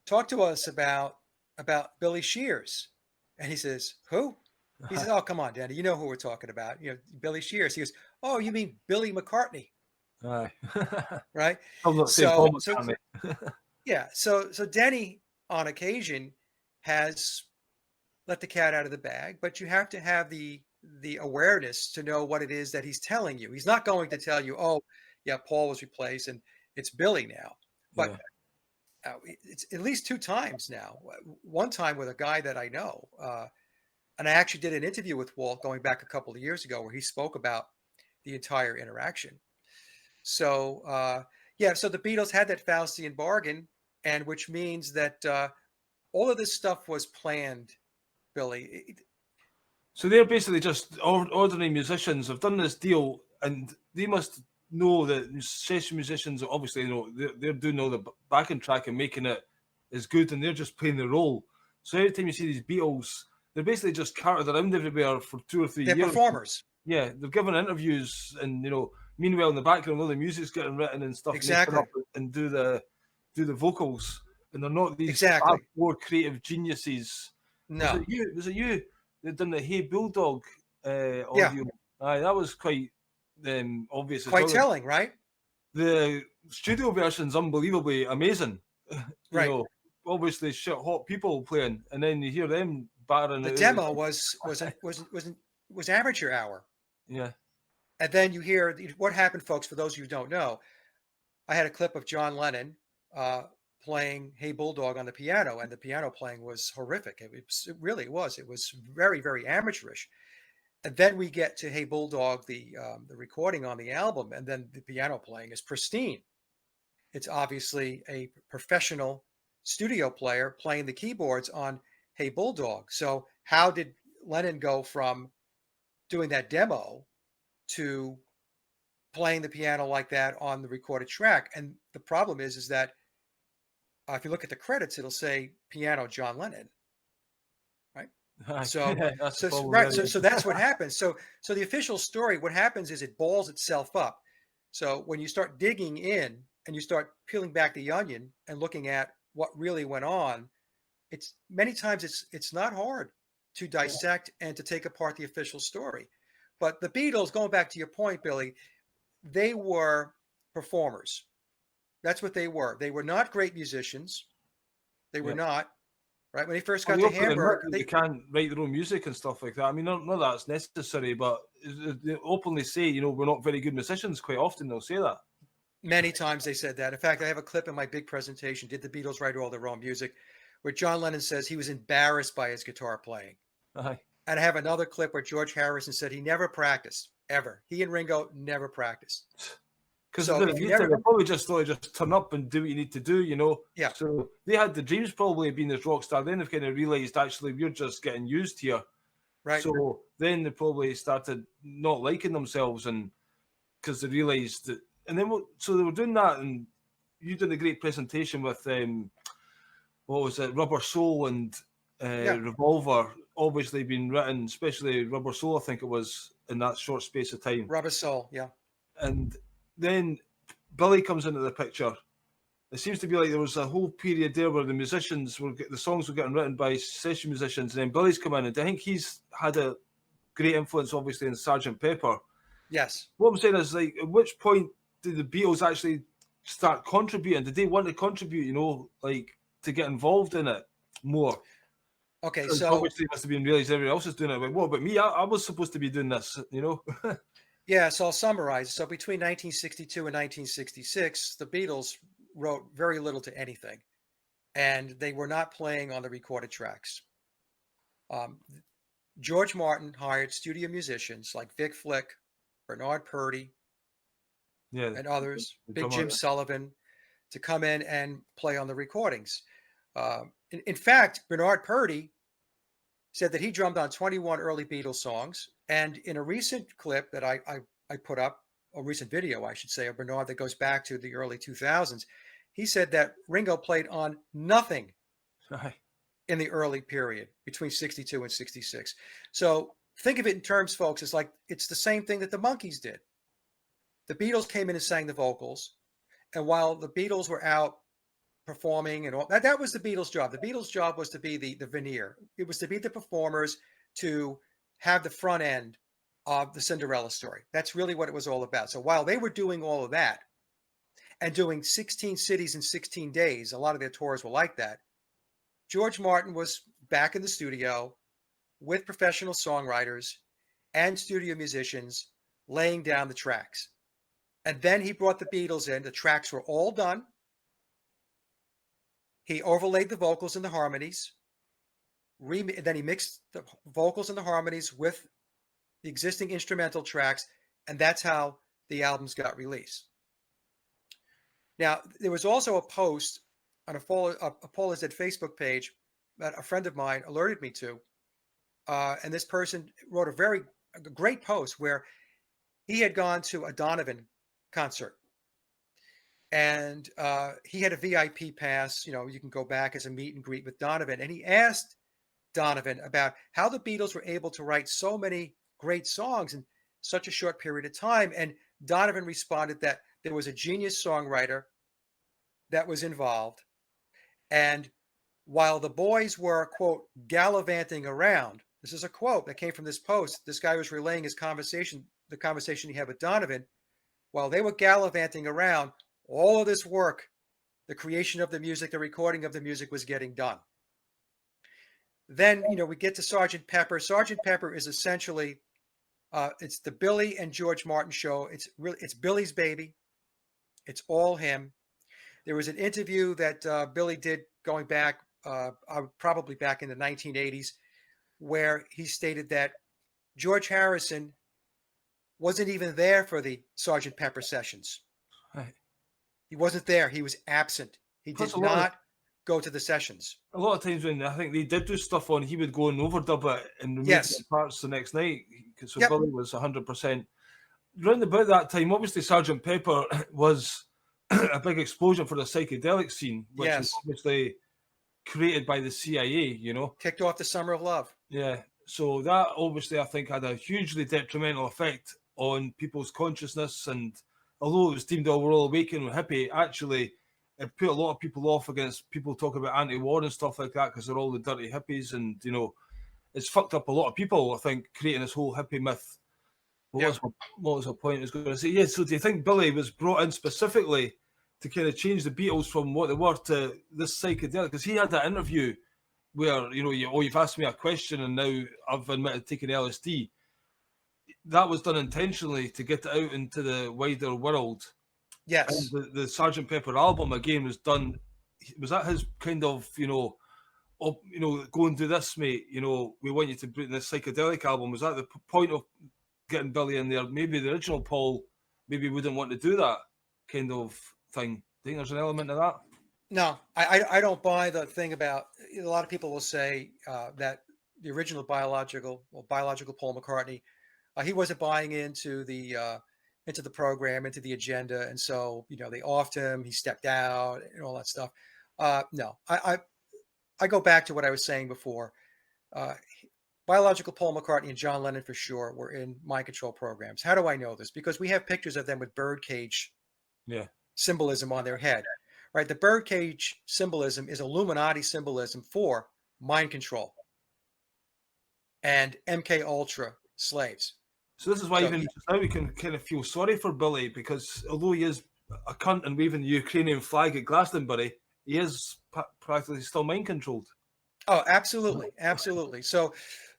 talk to us about Billy Shears." And he says, "Who?" He says, "Oh, come on, Danny, you know who we're talking about. You know, Billy Shears." He goes, "Oh, you mean Billy McCartney, Aye. right?" I'm not saying So, Paul so McCartney. yeah, so Denny on occasion has let the cat out of the bag, but you have to have the awareness to know what it is that he's telling you. He's not going to tell you, "Oh, yeah, Paul was replaced and it's Billy now." But Yeah. it's at least two times now. One time with a guy that I know, and I actually did an interview with Walt going back a couple of years ago where he spoke about the entire interaction. So yeah, so the Beatles had that Faustian bargain, and which means that all of this stuff was planned, Billy. So they're basically just ordinary musicians. Have done this deal, and they must know that session musicians obviously, you know, they're doing all the backing track and making it as good, and they're just playing the role. So every time you see these Beatles, they're basically just carted around everywhere for 2 or 3 They're years. performers. Yeah, they're given interviews, and you know, meanwhile in the background, all the music's getting written and stuff, and they turn Exactly. up and do the vocals, and they're not these Exactly. hardcore creative geniuses. Was No. it you? Was it you that done the Hey Bulldog Yeah. audio? Aye, that was quite obvious as Quite well. telling, right? The studio version's unbelievably amazing. You Right. know, obviously shit hot people playing, and then you hear them battering The it. demo was amateur hour. Yeah, And then you hear what happened, folks, for those of you who don't know. I had a clip of John Lennon playing Hey Bulldog on the piano, and the piano playing was horrific. It really was. It was very, very amateurish. And then we get to Hey Bulldog, the recording on the album, and then the piano playing is pristine. It's obviously a professional studio player playing the keyboards on Hey Bulldog. So how did Lennon go from doing that demo to playing the piano like that on the recorded track? And the problem is that if you look at the credits, it'll say piano John Lennon, right? aye, So, yeah, that's the so problem right, there. so that's what happens. So the official story, what happens is it balls itself up. So when you start digging in and you start peeling back the onion and looking at what really went on, it's many times it's not hard to dissect and to take apart the official story. But the Beatles, going back to your point, Billy, they were performers. That's what they were. They were not great musicians. They were Yeah. not, right? When they first Well, got they to openly admit Hamburg, that they they can't write their own music and stuff like that. I mean, none of that's necessary, but they openly say, you know, we're not very good musicians. Quite often they'll say that. many times they said that. In fact, I have a clip in my big presentation, Did the Beatles Write All Their Own Music? Where John Lennon says he was embarrassed by his guitar playing. Aye. And I have another clip where George Harrison said he never practiced, ever. He and Ringo never practiced. Because So they if didn't you need to. never, They probably just thought, just turn up and do what you need to do, you know. yeah, So they had the dreams probably of being this rock star. Then they've kind of realised, actually, we're just getting used here. right. So then they probably started not liking themselves, and because they realised that, and then so they were doing that, and you did a great presentation with what was it, Rubber Soul and Yeah, Revolver, obviously been written, especially Rubber Soul, I think it was, in that short space of time. Rubber Soul, yeah. And then Billy comes into the picture. It seems to be like there was a whole period there where the songs were getting written by session musicians, and then Billy's come in, and I think he's had a great influence, obviously, in Sergeant Pepper. Yes. What I'm saying is, like, at which point did the Beatles actually start contributing? Did they want to contribute, you know, like, to get involved in it more? Okay, Because so obviously it must have been realised everyone else is doing it. Like, what about me? I was supposed to be doing this, you know? yeah, so I'll summarize. So between 1962 and 1966, the Beatles wrote very little to anything, and they were not playing on the recorded tracks. Um, George Martin hired studio musicians like Vic Flick, Bernard Purdy, Yeah, and others, the Big drummer. Jim Sullivan, to come in and play on the recordings. In fact, Bernard Purdy said that he drummed on 21 early Beatles songs. And in a recent clip that I put up, a recent video, I should say, of Bernard that goes back to the early 2000s, he said that Ringo played on nothing Aye. in the early period between 62 and 66. So think of it in terms, folks, it's the same thing that the Monkees did. The Beatles came in and sang the vocals. And while the Beatles were out performing and all that was the Beatles' job. The Beatles' job was to be the veneer. It was to be the performers to have the front end of the Cinderella story. That's really what it was all about. So while they were doing all of that and doing 16 cities in 16 days, a lot of their tours were like that, George Martin was back in the studio with professional songwriters and studio musicians laying down the tracks. And then he brought the Beatles in. The tracks were all done. He overlaid the vocals and the harmonies. Then he mixed the vocals and the harmonies with the existing instrumental tracks, and that's how the albums got released. Now, there was also a post on a Paul is Dead Facebook page that a friend of mine alerted me to, and this person wrote a great post where he had gone to a Donovan concert, and he had a VIP pass. You know, you can go back as a meet and greet with Donovan, and he asked Donovan about how the Beatles were able to write so many great songs in such a short period of time. And Donovan responded that there was a genius songwriter that was involved. And while the boys were, quote, gallivanting around, this is a quote that came from this post. This guy was relaying his conversation, the conversation he had with Donovan. While they were gallivanting around, all of this work, the creation of the music, the recording of the music was getting done. Then, you know, we get to Sgt. Pepper. Sgt. Pepper is essentially, it's the Billy and George Martin show. It's Billy's baby. It's all him. There was an interview that Billy did going back, probably back in the 1980s, where he stated that George Harrison wasn't even there for the Sgt. Pepper sessions. Right. He wasn't there. He was absent. He did not go to the sessions. A lot of times when I think they did do stuff on, he would go and overdub it and remove the parts the next night. So Billy was 100%. Round about that time, obviously Sgt. Pepper was a big explosion for the psychedelic scene, which was obviously created by the CIA, you know. Kicked off the Summer of Love. Yeah. So that obviously I think had a hugely detrimental effect on people's consciousness, and although it was deemed overall awakening and hippie, actually it put a lot of people off against people talking about anti-war and stuff like that because they're all the dirty hippies, and you know, it's fucked up a lot of people. I think creating this whole hippie myth. What was the point I was going to say? Yeah. So do you think Billy was brought in specifically to kind of change the Beatles from what they were to this psychedelic? Because he had that interview where, you know, you've asked me a question and now I've admitted taking LSD. That was done intentionally to get it out into the wider world. Yes. And the Sgt. Pepper album again was done. Was that his kind of, go and do this, mate? You know, we want you to put in this psychedelic album. Was that the point of getting Billy in there? Maybe the original Paul maybe wouldn't want to do that kind of thing. Do you think there's an element of that? No, I don't buy the thing about, a lot of people will say that the original biological Paul McCartney, he wasn't buying into the program, into the agenda, and so, you know, they offed him, he stepped out, and all that stuff. No, I go back to what I was saying before. Biological Paul McCartney and John Lennon for sure were in mind control programs. How do I know this? Because we have pictures of them with birdcage symbolism on their head. Right, the birdcage symbolism is Illuminati symbolism for mind control and MK Ultra slaves. So this is why even now we can kind of feel sorry for Billy, because although he is a cunt and waving the Ukrainian flag at Glastonbury, he is practically still mind controlled. Oh, absolutely, absolutely. So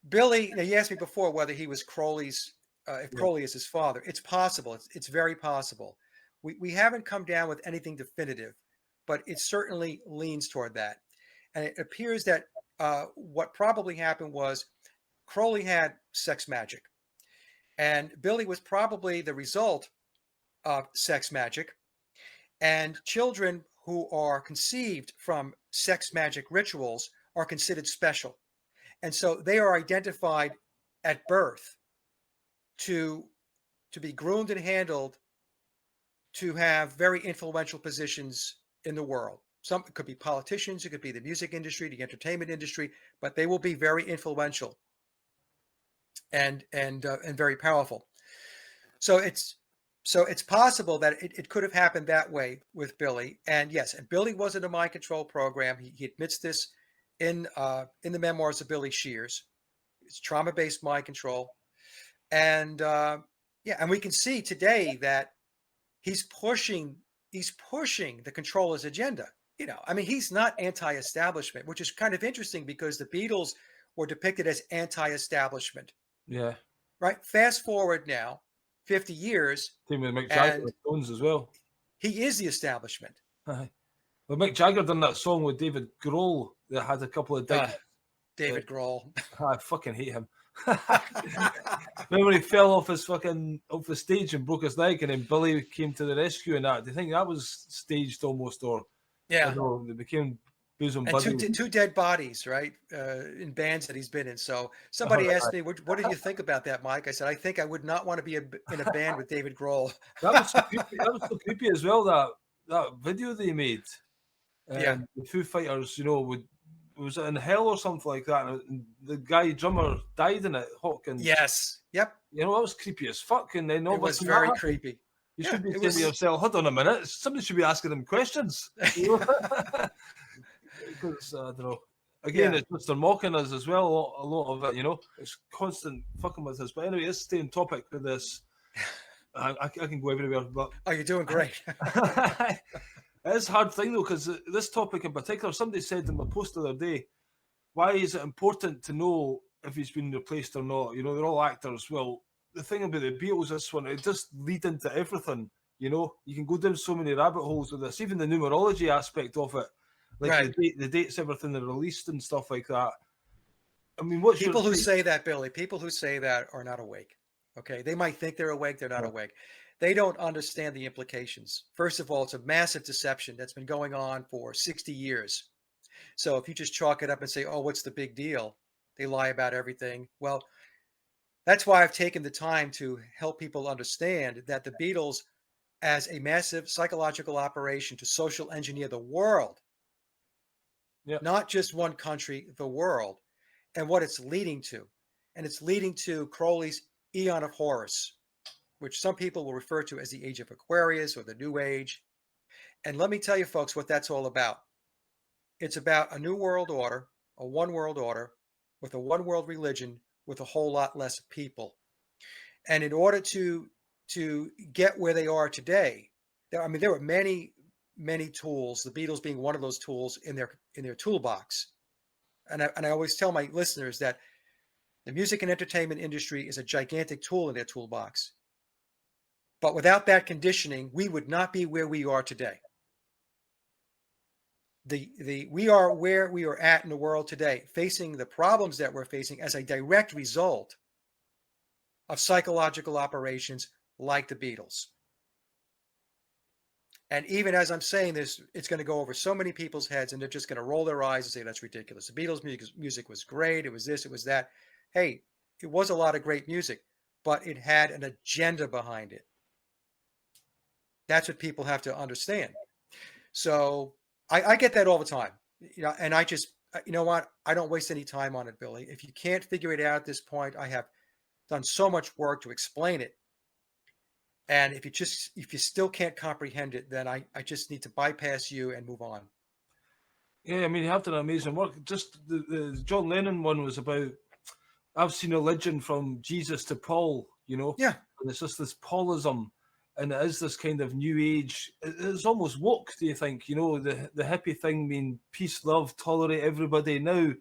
Billy, now you asked me before whether he was Crowley's, if Crowley is his father. It's possible. It's very possible. We haven't come down with anything definitive, but it certainly leans toward that. And it appears that what probably happened was Crowley had sex magic, and Billy was probably the result of sex magic. And children who are conceived from sex magic rituals are considered special. And so they are identified at birth to be groomed and handled to have very influential positions in the world. Some, it could be politicians, it could be the music industry, the entertainment industry, but they will be very influential and very powerful. So it's possible that it could have happened that way with Billy. And yes, and Billy was in a mind control program. He admits this in the memoirs of Billy Shears. It's trauma-based mind control. And yeah, and we can see today that he's pushing the controller's agenda. I mean, he's not anti-establishment, which is kind of interesting because the Beatles were depicted as anti-establishment. Yeah. Right. Fast forward now, 50 years, Same with Mick Jagger and and Stones as well. he is the establishment. Aye. Well, Mick Jagger done that song with David Grohl that had a couple of digs. David Grohl. I fucking hate him. Remember he fell off the stage and broke his leg, and then Billy came to the rescue and that. Do you think that was staged almost, or Yeah, they became bosom and buddies? two dead bodies, right, in bands that he's been in. So somebody asked me, "What did you think about that, Mike?" I said, "I think I would not want to be in a band with David Grohl." That was so creepy. That was so creepy as well. That video they made. Yeah. The Foo Fighters, was it in hell or something like that? And the guy drummer died in it, Hawkins. Yes. Yep. That was creepy as fuck. And then It was very creepy. You Yeah, should be it saying was- to yourself, hold on a minute, somebody should be asking them questions. Because, I don't know. Again, Yeah. it's just they're mocking us as well, a lot of it, It's constant fucking with us. But anyway, let's stay on topic with this. I can go everywhere, but... Oh, you're doing great. It's a hard thing, though, because this topic in particular, somebody said in my post the other day, why is it important to know if he's been replaced or not? They're all actors. Well, the thing about the Beatles, this one, it just lead into everything. You can go down so many rabbit holes with this, even the numerology aspect of it, like Right. the dates, everything they're released and stuff like that. I mean, what's People your who say that, Billy, people who say that are not awake. Okay. They might think they're awake. They're not Yeah. awake. They don't understand the implications. First of all, it's a massive deception that's been going on for 60 years. So if you just chalk it up and say, oh, what's the big deal? They lie about everything. Well, that's why I've taken the time to help people understand that the Beatles, as a massive psychological operation to social engineer the world, Yeah. not just one country, the world, and what it's leading to. And it's leading to Crowley's Eon of Horus, which some people will refer to as the Age of Aquarius or the New Age. And let me tell you, folks, what that's all about. It's about a new world order, a one world order with a one world religion with a whole lot less people. And in order to get where they are today, there were many, many tools, the Beatles being one of those tools in their toolbox. And I always tell my listeners that the music and entertainment industry is a gigantic tool in their toolbox. But without that conditioning, we would not be where we are today. We are where we are at in the world today, facing the problems that we're facing as a direct result of psychological operations like the Beatles. And even as I'm saying this, it's going to go over so many people's heads, and they're just going to roll their eyes and say, that's ridiculous. The Beatles music was great. It was this, it was that. Hey, it was a lot of great music, but it had an agenda behind it. That's what people have to understand. So I get that all the time, and I just, you know what? I don't waste any time on it, Billy. If you can't figure it out at this point, I have done so much work to explain it. And if you still can't comprehend it, then I just need to bypass you and move on. Yeah, I mean, you have done amazing work. Just the John Lennon one was about, I've seen a legend from Jesus to Paul, Yeah. And it's just this Paulism, and it is this kind of new age. It's almost woke, do you think? The hippie thing mean peace, love, tolerate everybody. Now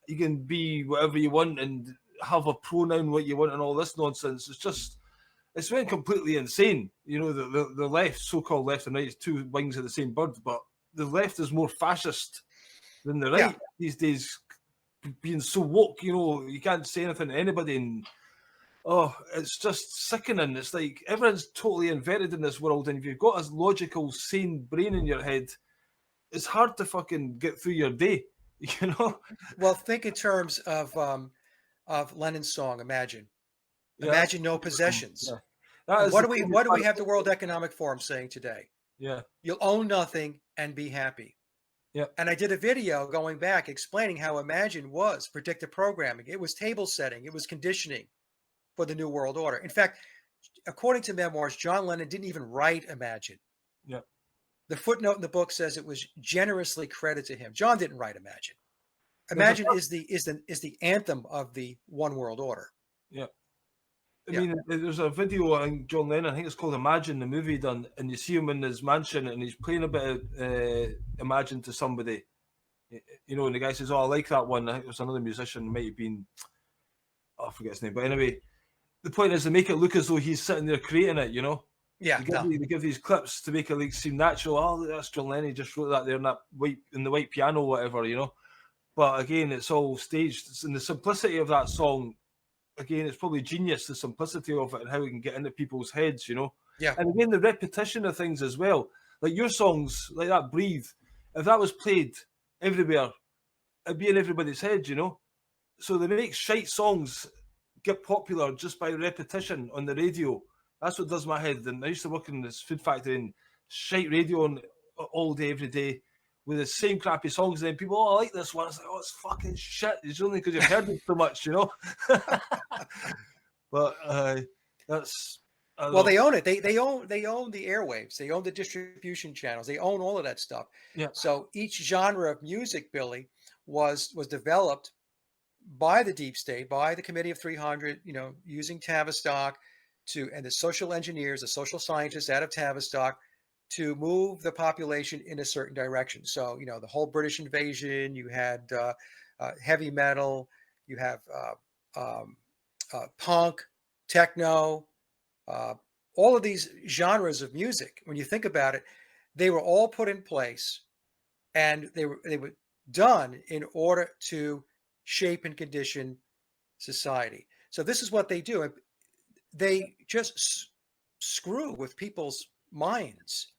you can be whatever you want and have a pronoun what you want and all this nonsense. It's went completely insane. The left, so-called left and right, is two wings of the same bird, but the left is more fascist than the right these days, being so woke. You can't say anything to anybody, and it's just sickening. It's like everyone's totally invented in this world, and if you've got a logical, sane brain in your head, it's hard to fucking get through your day. Well, think in terms of Lennon's song, Imagine. Imagine no possessions. Yeah. What do we have the World Economic Forum saying today? Yeah. You'll own nothing and be happy. Yeah. And I did a video going back explaining how Imagine was predictive programming. It was table setting. It was conditioning for the New World Order. In fact, according to memoirs, John Lennon didn't even write Imagine. Yeah. The footnote in the book says it was generously credited to him. John didn't write Imagine. Imagine is the anthem of the one world order. Yeah. I Yeah. mean, there's a video on John Lennon, I think it's called Imagine, the movie done, and you see him in his mansion and he's playing a bit of Imagine to somebody. You know, and the guy says, "Oh, I like that one." I think it was another musician, might have been, oh, I forget his name. But anyway, the point is they make it look as though he's sitting there creating it, you know? Yeah. They give these clips to make it like seem natural. Oh, that's John Lennon, he just wrote that there in the white piano, whatever, you know? But again, it's all staged. It's in the simplicity of that song. Again, it's probably genius, the simplicity of it and how it can get into people's heads, you know? Yeah. And again, the repetition of things as well. Like your songs, like that Breathe, if that was played everywhere, it'd be in everybody's head, you know? So they make shite songs get popular just by repetition on the radio. That's what does my head. And I used to work in this food factory and shite radio on all day, every day, with the same crappy songs. And then people, oh, I like this one. It's like, oh, it's fucking shit. It's only because you've heard it so much, you know? But that's... Well, they own it. They own the airwaves. They own the distribution channels. They own all of that stuff. Yeah. So each genre of music, Billy, was developed by the deep state, by the Committee of 300, you know, using Tavistock and the social engineers, the social scientists out of Tavistock to move the population in a certain direction. So, you know, the whole British invasion, you had heavy metal, you have punk, techno, all of these genres of music. When you think about it, they were all put in place and they were done in order to shape and condition society. So this is what they do. They just screw with people's minds.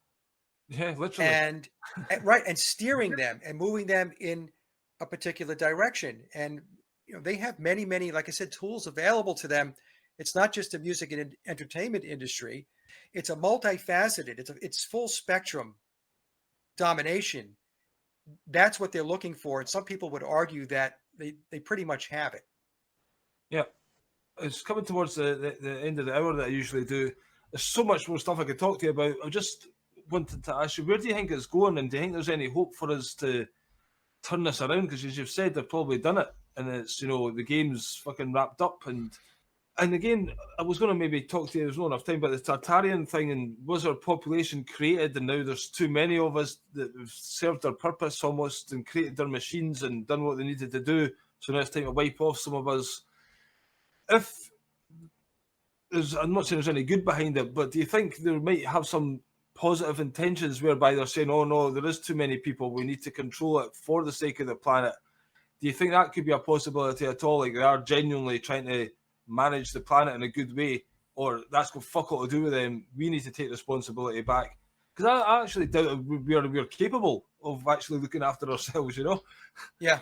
Yeah, literally. And steering them and moving them in a particular direction. And you know, they have many, like I said, tools available to them. It's not just the music and entertainment industry. It's a multifaceted, it's full spectrum domination. That's what they're looking for. And some people would argue that they pretty much have it. Yeah. It's coming towards the end of the hour that I usually do. There's so much more stuff I could talk to you about. I just wanted to ask you, where do you think it's going? And do you think there's any hope for us to turn this around? Because as you've said, they've probably done it. And it's, you know, the game's fucking wrapped up. And again, I was going to maybe talk to you, there's not enough time, but the Tartarian thing, and was our population created and now there's too many of us that have served their purpose almost and created their machines and done what they needed to do. So now it's time to wipe off some of us. If I'm not saying there's any good behind it, but do you think there might have some positive intentions whereby they're saying, oh no, there is too many people, we need to control it for the sake of the planet? Do you think that could be a possibility at all? Like they are genuinely trying to manage the planet in a good way, or that's got fuck all to do with them, we need to take responsibility back? Because I actually doubt we're capable of actually looking after ourselves, you know? Yeah.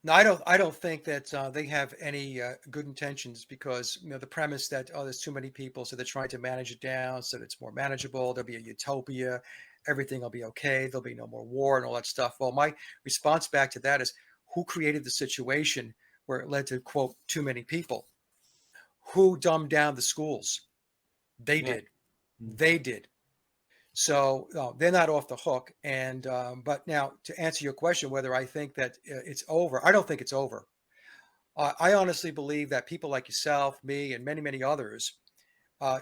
No, I don't think that they have any good intentions, because you know the premise that there's too many people, so they're trying to manage it down so that it's more manageable. There'll be a utopia, everything will be okay. There'll be no more war and all that stuff. Well, my response back to that is, who created the situation where it led to, quote, too many people? Who dumbed down the schools? They did. They did. So they're not off the hook. And but now to answer your question, whether I think that it's over, I don't think it's over. I honestly believe that people like yourself, me, and many others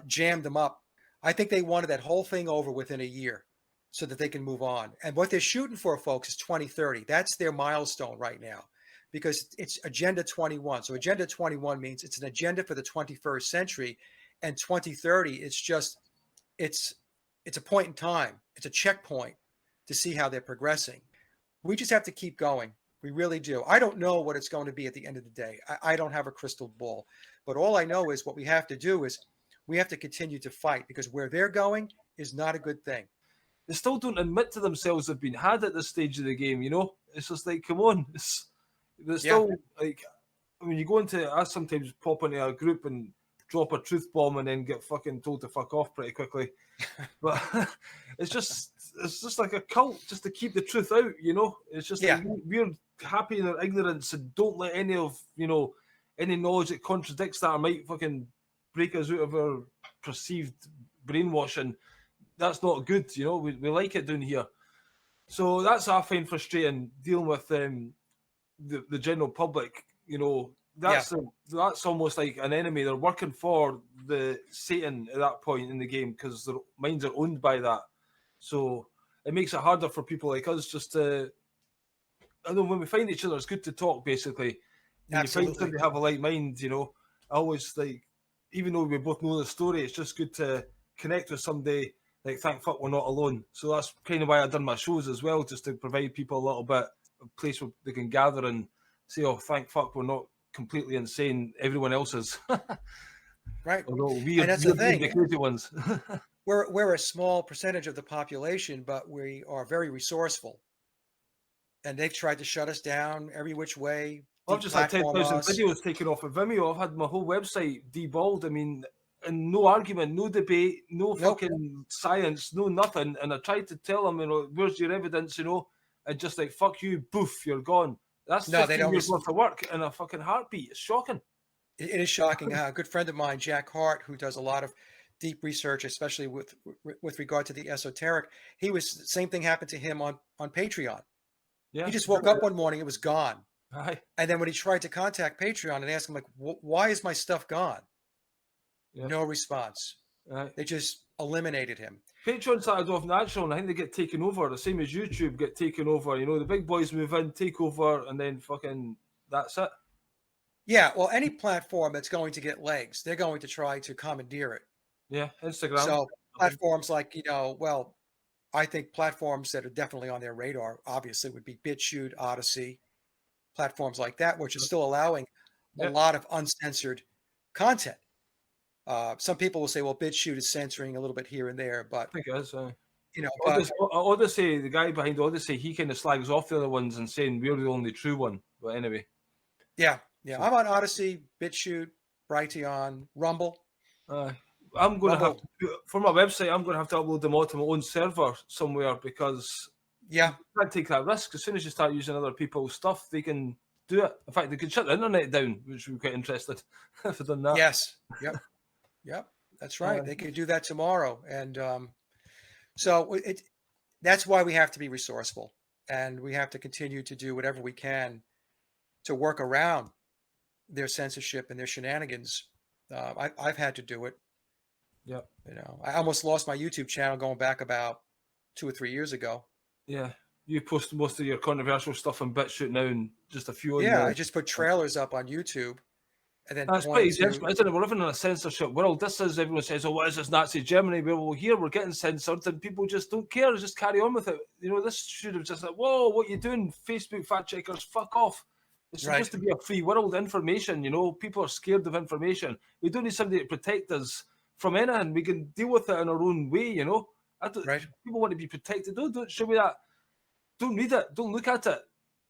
jammed them up. I think they wanted that whole thing over within a year so that they can move on. And what they're shooting for, folks, is 2030. That's their milestone right now, because it's Agenda 21. So Agenda 21 means it's an agenda for the 21st century, and 2030, it's a point in time. It's a checkpoint to see how they're progressing. We just have to keep going. We really do. I don't know what it's going to be at the end of the day. I don't have a crystal ball, but all I know is what we have to do is we have to continue to fight, because where they're going is not a good thing. They still don't admit to themselves they've been had at this stage of the game, you know? It's just like, come on. They're still, like, I mean, you go into, I sometimes pop into a group and drop a truth bomb and then get fucking told to fuck off pretty quickly. But it's just like a cult, just to keep the truth out, you know? It's just like we're happy in our ignorance and don't let any of, you know, any knowledge that contradicts that or might fucking break us out of our perceived brainwashing. That's not good, you know? We like it down here. So that's what I find frustrating, dealing with the general public, you know, that's almost like an enemy. They're working for the Satan at that point in the game because their minds are owned by that. So it makes it harder for people like us just to. I know when we find each other, it's good to talk. Basically, when you find Absolutely. somebody have a like mind, you know, I always like, even though we both know the story, it's just good to connect with somebody. Like, thank fuck we're not alone. So that's kind of why I've done my shows as well, just to provide people a little bit of a place where they can gather and say, "Oh, thank fuck we're not completely insane. Everyone else is." Right. Although And that's the we're thing. the crazy ones. We're a small percentage of the population, but we are very resourceful. And they've tried to shut us down every which way, I've just had deplatform 10,000 us. videos taken off of Vimeo. I've had my whole website deballed. I mean, and no argument, no debate, no Nope. fucking science, no nothing. And I tried to tell them, you know, where's your evidence, you know? And just like, fuck you, boof, you're gone. That's No, they 15 don't. years worth of work in a fucking heartbeat. It's shocking. It is shocking. A good friend of mine, Jack Hart, who does a lot of deep research, especially with regard to the esoteric, he was same thing happened to him on Patreon. Yeah. He just woke up one morning, it was gone. Aye. And then when he tried to contact Patreon and ask him, like, why is my stuff gone? Yeah. No response. Aye. They just eliminated him. Patreon started off natural, and I think they get taken over. The same as YouTube get taken over. You know, the big boys move in, take over, and then fucking that's it. Yeah, well, any platform that's going to get legs, they're going to try to commandeer it. Yeah, Instagram. So platforms like, you know, well, I think platforms that are definitely on their radar, obviously, would be BitChute, Odyssey, platforms like that, which is still allowing a lot of uncensored content. Some people will say, well, BitChute is censoring a little bit here and there, but I think it is. you know, but Odyssey, the guy behind Odyssey, he kind of slags off the other ones and saying we're the only true one. But anyway. yeah, I'm on Odyssey, BitChute, Brighteon, Rumble. I'm going to have to, for my website, I'm going to have to upload them all to my own server somewhere because you can't take that risk. As soon as you start using other people's stuff, they can do it. In fact, they could shut the internet down, which would be quite interested if I'd done that. Yes. Yep. That's right. They could do that tomorrow. And so that's why we have to be resourceful, and we have to continue to do whatever we can to work around their censorship and their shenanigans. I've had to do it. Yeah. You know, I almost lost my YouTube channel going back about 2 or 3 years ago. Yeah. You post most of your controversial stuff on BitChute now and just a few on I just put trailers up on YouTube. And then that's pretty desperate, isn't it? We're living in a censorship world. This is, everyone says, oh, what is this, Nazi Germany? Well, here we're getting censored and people just don't care, just carry on with it. You know, this should have just like, whoa, what are you doing? Facebook fact checkers, fuck off. It's supposed to be a free world. Information, you know, people are scared of information. We don't need somebody to protect us from anything. We can deal with it in our own way, you know. People want to be protected. Don't show me that. Don't read it. Don't look at it.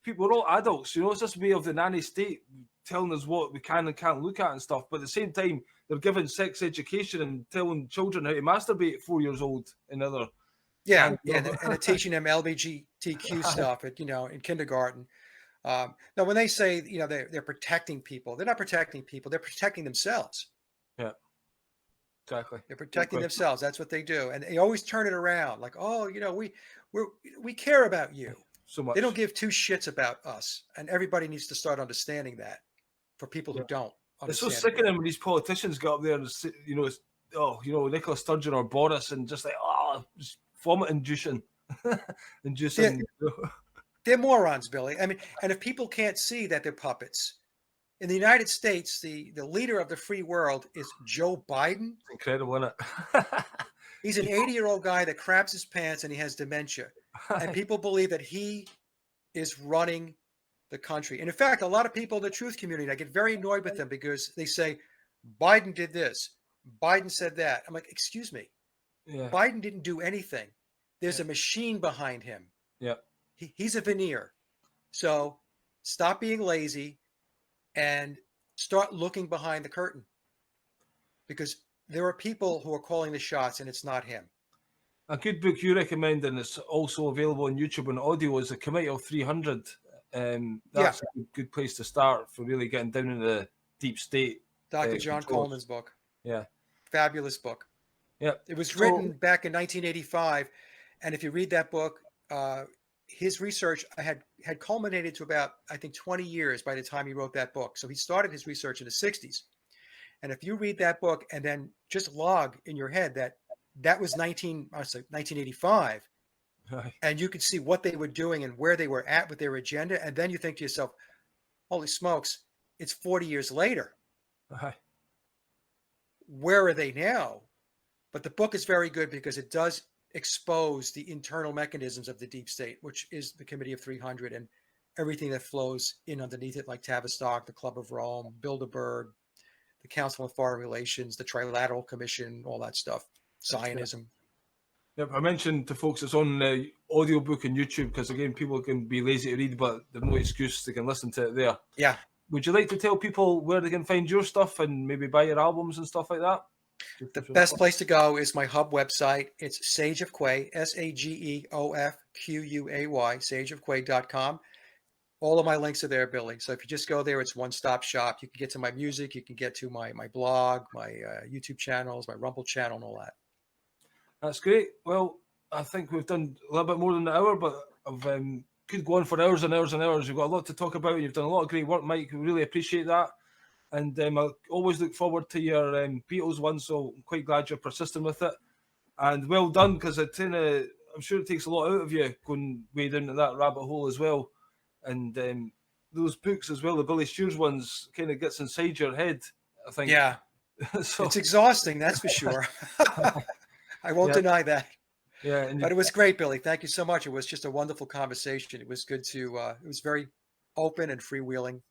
People are all adults, you know. It's this way of the nanny state telling us what we can and can't look at and stuff. But at the same time, they're giving sex education and telling children how to masturbate at 4 years old and other. And they're teaching them LGBTQ stuff at, you know, in kindergarten. Now, when they say, you know, they're protecting people, they're not protecting people. They're protecting themselves. Yeah, exactly. They're protecting themselves. That's what they do. And they always turn it around like, oh, you know, we care about you. So much. They don't give two shits about us. And everybody needs to start understanding that for people who don't understand. It's so sickening when these politicians get up there and, you know, Nicola Sturgeon or Boris and just like, just vomit inducing. They're morons, Billy. I mean, and if people can't see that they're puppets, in the United States, the leader of the free world is Joe Biden. It's incredible, isn't it? He's an 80-year-old guy that craps his pants and he has dementia. And people believe that he is running the country. And in fact, a lot of people in the truth community, I get very annoyed with them because they say, Biden did this. Biden said that. I'm like, excuse me. Yeah. Biden didn't do anything. There's a machine behind him. Yeah. He's a veneer. So stop being lazy and start looking behind the curtain, because there are people who are calling the shots and it's not him. A good book you recommend, and it's also available on YouTube and audio, is The Committee of 300. That's a good place to start for really getting down in the deep state. Dr. John Coleman's book. Yeah. Fabulous book. Yeah. It was written back in 1985. And if you read that book, his research had culminated to about, I think, 20 years by the time he wrote that book. So he started his research in the 60s. And if you read that book and then just log in your head that was 1985, Aye. and you could see what they were doing and where they were at with their agenda, and then you think to yourself, holy smokes, it's 40 years later. Aye. Where are they now? But the book is very good because it does expose the internal mechanisms of the deep state, which is the Committee of 300 and everything that flows in underneath it, like Tavistock, the Club of Rome, Bilderberg, the Council on Foreign Relations, the Trilateral Commission, all that stuff, Zionism. Yep, I mentioned to folks it's on the audiobook and YouTube because, again, people can be lazy to read, but there's no excuse. They can listen to it there. Yeah. Would you like to tell people where they can find your stuff and maybe buy your albums and stuff like that? The best place to go is my hub website. It's Sage of Quay, SAGEOFQUAY, sageofquay.com. All of my links are there, Billy. So if you just go there, it's one-stop shop. You can get to my music. You can get to my blog, my YouTube channels, my Rumble channel, and all that. That's great. Well, I think we've done a little bit more than an hour, but I've could go on for hours and hours and hours. You've got a lot to talk about. You've done a lot of great work, Mike. We really appreciate that. And I always look forward to your Beatles one, so I'm quite glad you're persistent with it. And well done, because I'm sure it takes a lot out of you going way down to that rabbit hole as well. And those books as well, the Billy Steers ones, kind of gets inside your head, I think. Yeah. So, it's exhausting, that's for sure. I won't deny that. Yeah. But it was great, Billy. Thank you so much. It was just a wonderful conversation. It was good to, it was very open and freewheeling.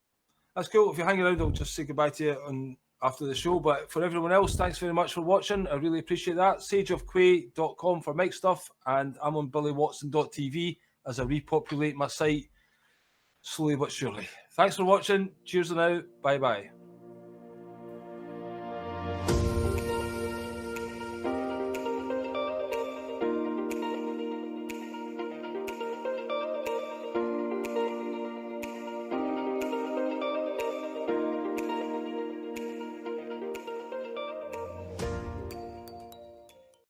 That's cool. If you're hanging around, I'll just say goodbye to you after the show. But for everyone else, thanks very much for watching. I really appreciate that. sageofquay.com for Mike stuff. And I'm on billywatson.tv as I repopulate my site slowly but surely. Thanks for watching. Cheers and out. Bye-bye.